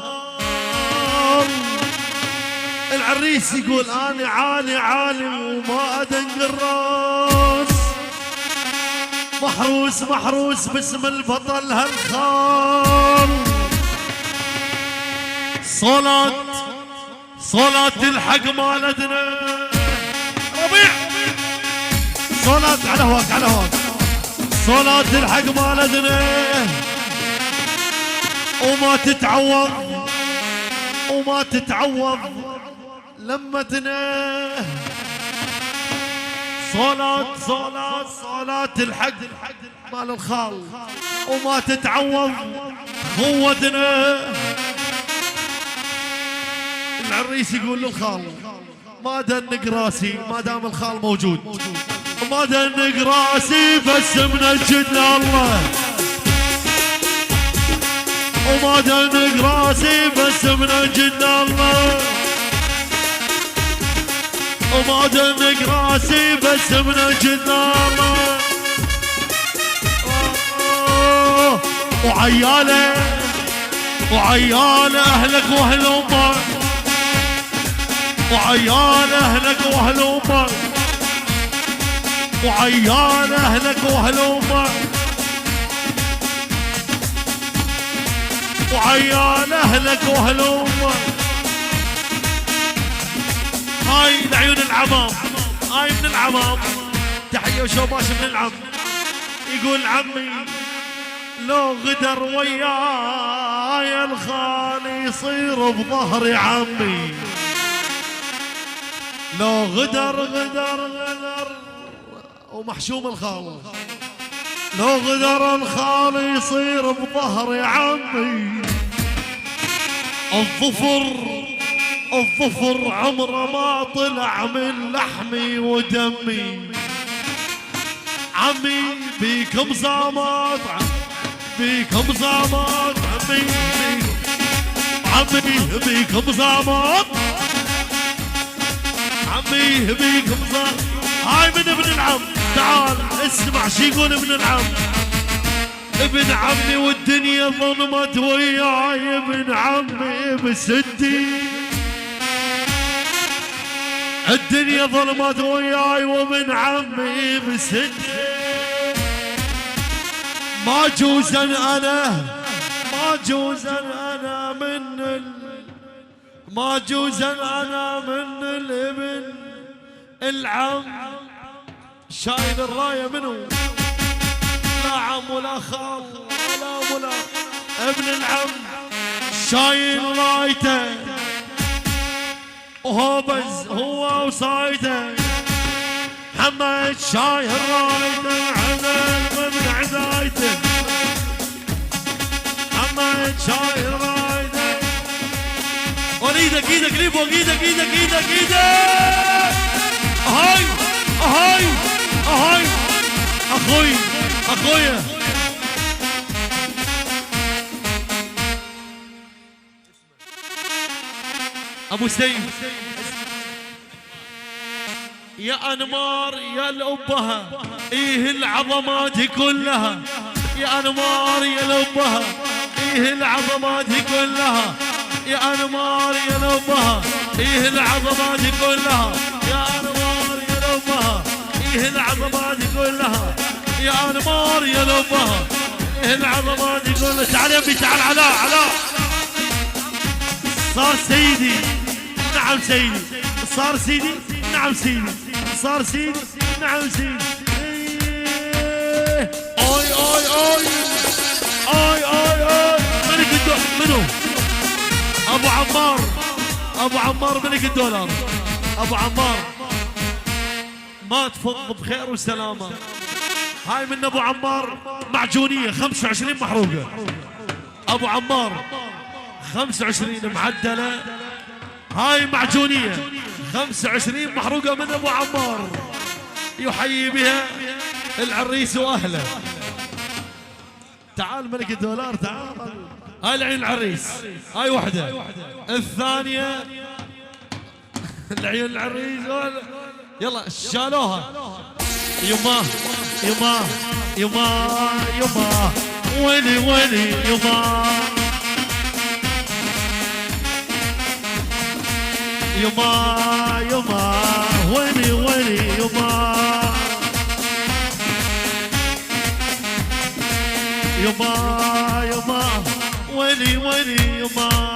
العريس يقول انا عالي وما ادنق الراس. محروس باسم البطل هالخال. صلاة الحق مالتنا ربيع. صلاة على هواك. صلاة الحق مالتنا وما تتعوض لمتنا. صلاة الحق مال الخال وما تتعوض خوتنا. العريس يقول للخال ما دنق راسي ما دام الخال موجود. ما دنق راسي بس منجدنا الله. وما دنق راسي بس منجدنا الله. وما دنق راسي بس منجدنا الله. وعيال اهلك واهل امك. وعيال اهلك واهل امك. وعيال اهلك واهل امك. وعيال اهلك واهل امك. هاي العيون العمام. هاي من العمام. تحية وشوباش من العم. يقول عمي لو غدر وياي الخال يصير بظهري عمي. لو غدر ومحشوم الخال. لو غدر الخال يصير بظهري عمي. الظفر عمره ما طلع من لحمي ودمي. عمي بيكم زامات بيكم زامات. عمي بيكم زامات. عمي بيكم زامات. هاي من ابن العم. تعال اسمع شي يقول ابن العم. ابن عمي والدنيا ظلمت وياي، ابن عمي بستي الدنيا ظلمت وياي وابن عمي بستي. ما جوزا انا ما جوزا انا ما جوزا انا من الابن العم. شايل الرايه منو؟ لا عم ولا خال ولا ابن العم شايل رايته وهو بز هو وصايته. محمد شايل رايته عدل من عدايته. محمد شايل رايته. ايدك ايدك ليه فوق ايدك ايدك ايدك ايدك. هاي هاي هاي اخويا ابو سيف. يا انمار يا الابها ايه العظمات كلها. يا انمار يا الابها ايه العظمات كلها. يا انمار يا الابها ايه العظمات كلها. يا انمار يا الابها ايه العظمات كلها. يا انمار يا الابها ايه العظمات كلها. تعال يا ابني تعال. علاء صار سيدي. نعم سيدي. صار سيدي. نعم سيدي. صار سيدي. نعم سيدي. اوي اوي اوي اوي اوي اوي. ملك الدولار منو؟ ابو عمار ملك الدولار. ابو عمار ما تفض بخير وسلامه. هاي من ابو عمار معجونيه 25 محروقه. ابو عمار 25 معدله. هاي معجونيه 25 محروقه من ابو عمار. يحيي بها العريس واهله. تعال ملك الدولار تعال. هاي العين العريس. هاي وحده. الثانيه العين العريس. يلا شالوها. يما يما يما يما ويلي ويلي يما يما يما ويلي ويلي يما يما يما ويلي ويلي يما.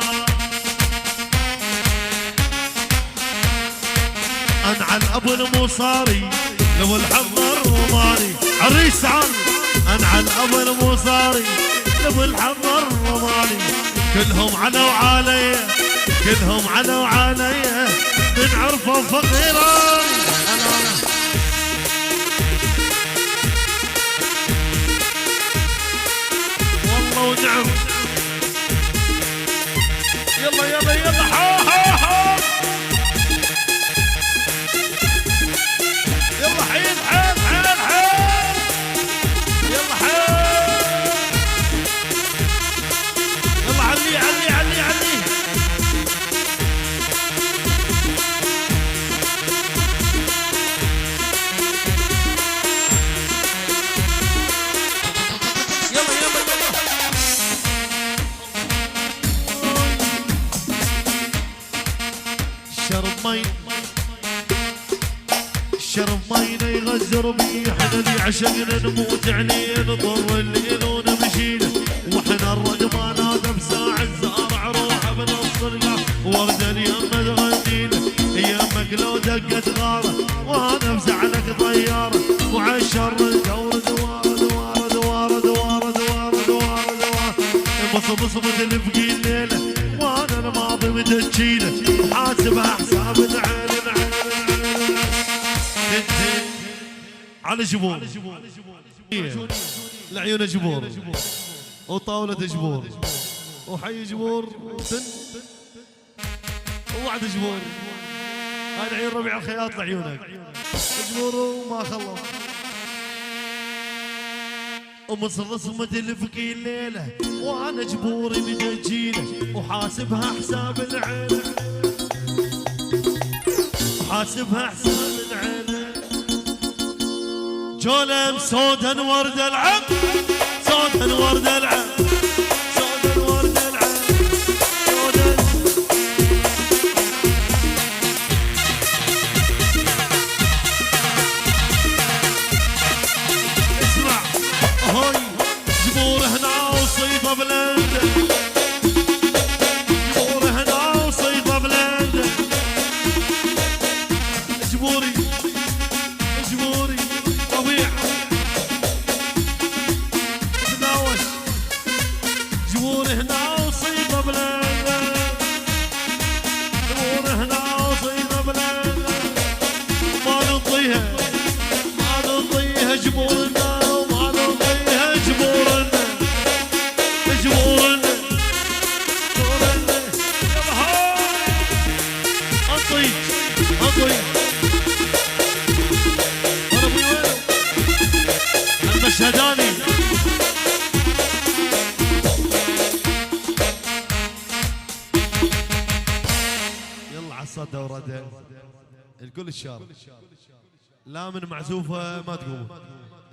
انعل ابو المصاري لو الحمر الرماني. عريس تعال. انعل ابو المصاري لو الحمر الرماني. كلهم علوا علي كلهم علوا علي من عرفه فقيراني. والله ونعم. يلا يلا يلا حا يلا حيل يلا يلا علي شرب مينا يغزر بي. احنا اللي عشقنا نموت عليه نضر الليل ونمشينا. واحنا الرد ما نادى بساعة زارع روحه بنص القاع. وردة اليمة تغنينا يمك لو دقت غارة. وانا بزعلك طيارة وعالشر الدور دوار. بصمت الفقي الليلة وانا الماضي متجيله. وحاسبها حساب العين على جبور. العيون جبور وطاولة جبور وحي جبور ووعد جبور. هاي العين ربيع الخياط لعيونك جبور وما خلص. ومصر صمت الفقي الليلة وانا جبوري متجيله. وحاسبها حساب العين وحاسبها حساب العين. جولم سودا ورد العم سودا ورد العم سودا ورد العم سودا. اسمع هاي جبور هنا وصيفه بلندن جبور هنا وصيفه بلندن جبوري جبوري طبيعي تناوش جبوري هنا وصيفه بلندن جبوري هنا وصيفه بلندن ما نطيها ما نطيها جبورنا وما نطيها جبورنا جبورنا جبورنا يلا هاي انطي انطي المشهداني يلا على الصدى ورده الكل الشارع لا من معزوفه ما تقوم.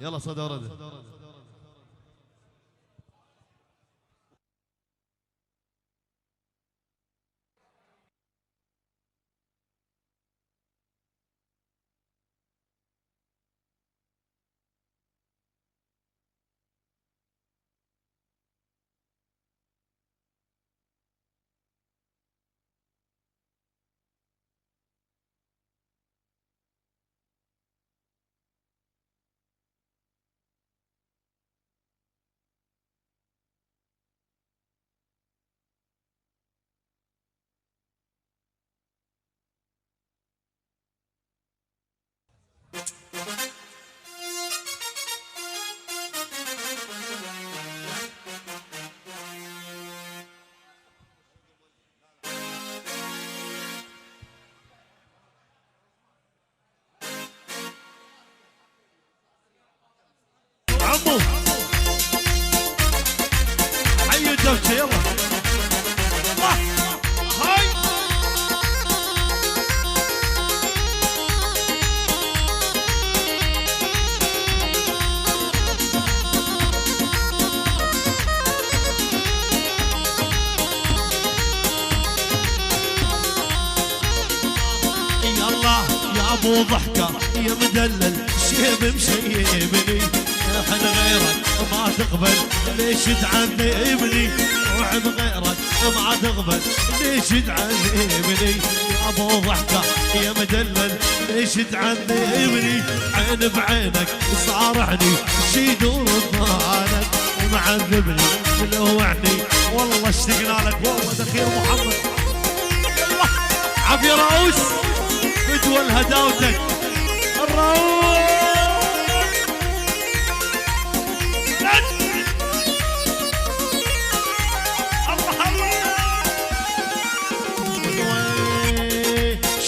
يلا صدى ورده. عمو حي الدوشه يلا الله هاي يلا يا ابو ضحكه يا مدلل شيب مشيبني احنا غيرك ما تقبل ليش تعذبني وعب غيرك ما تقبل ليش تعذبني يا ابو ضحكه يا مدلل ليش تعذبني عين بعينك صارعني شي يدور ببالك معذبني ملوعني والله اشتقنا لك والله دخيل محمد. يلا عافيه راوس بدول هداوتك الراوس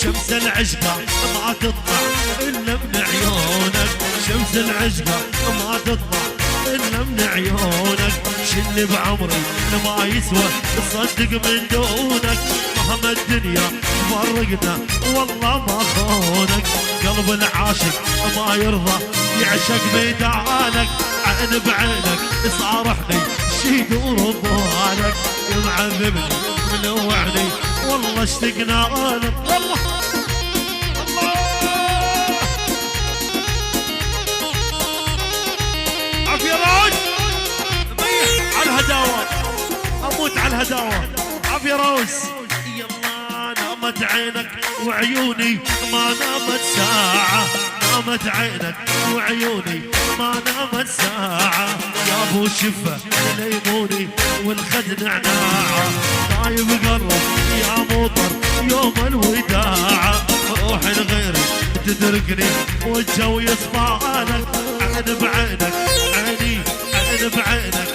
شمس العشقة ما تطلع إلا من عيونك شمس العشقة ما تطلع إلا من عيونك شل بعمري ما يسوى تصدق من دونك مهما الدنيا تفرقنا والله ما خونك قلب العاشق ما يرضى يعشق ميدانك عين بعينك صارحني شي يدور ببالك معذبني ملوعني والله اشتقنا لك والله عافية راس على الهداوة اموت على الهداوة عافية راس. يلا نامت عينك وعيوني ما نامت ساعة نامت عينك وعيوني ما نامت ساعة يا ابو شفة ليموني والخد نعناعة طايب قلب يا مطر يوم الوداع روح لغيري تتركني والجو يصفى لك عين بعينك عيني عين بعينك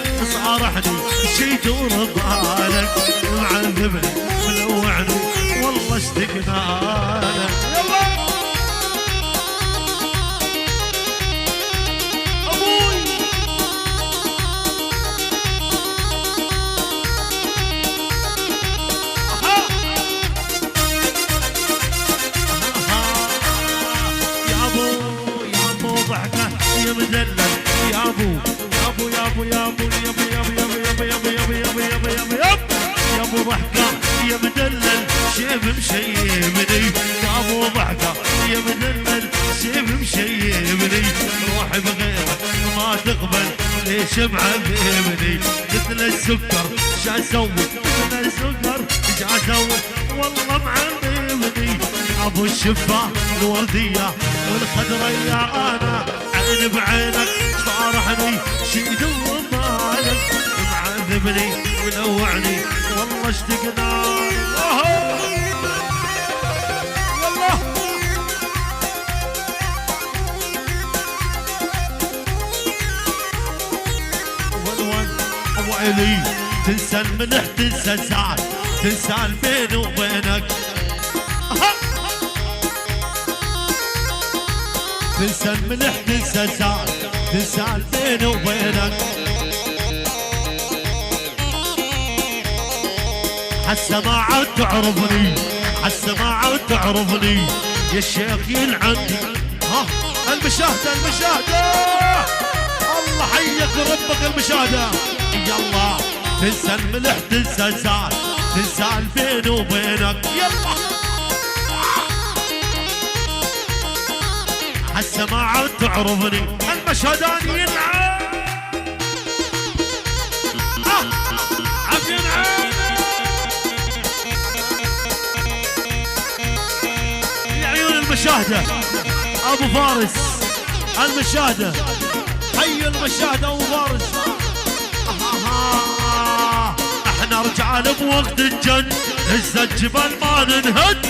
صارحني شي يدور ببالك معذبني ملوعني والله اشتقنا لك. يلا ابوي يا ابو ضحكه يا يا ابو يا ابو يا ابو يا ابو يا ابو يا ابو يا ابو يا ابو يا ابو يا ابو يا ابو يا ابو يا ابو ضحكه يا مدلل شيب مشيبني يا ابو ضحكه يا مدلل شيب مشيبني روحي بغيرك ما تقبل ليش معذبني مثل السكر ايش اسوي مثل السكر ايش اسوي والله معذبني ابو الشفاه الورديه والخضريه انا عين بعينك صارحني شي دوم بالك معذبني ولوعني والله اشتقنا والله والوان ابو علي تنسى الملح تنسى الزعل تنسى البين وبينك تنسى الملح تنسى الزعل تنسى البين وبينك حسه ما عاد تعرفني حسه ما عاد تعرفني يا الشيخ يلعنني ها المشاهدة المشاهدة الله حيك ربك المشاهدة يلا تنسى الملح تنسى الزعل تنسى البين وبينك يلا حسه ما عاد تعرفني المشهدان يلعن عفين يا عيون المشاهدة ابو فارس المشاهدة حي المشاهدة ابو فارس احنا رجعنا بوقت الجن هز الجبل ما ننهد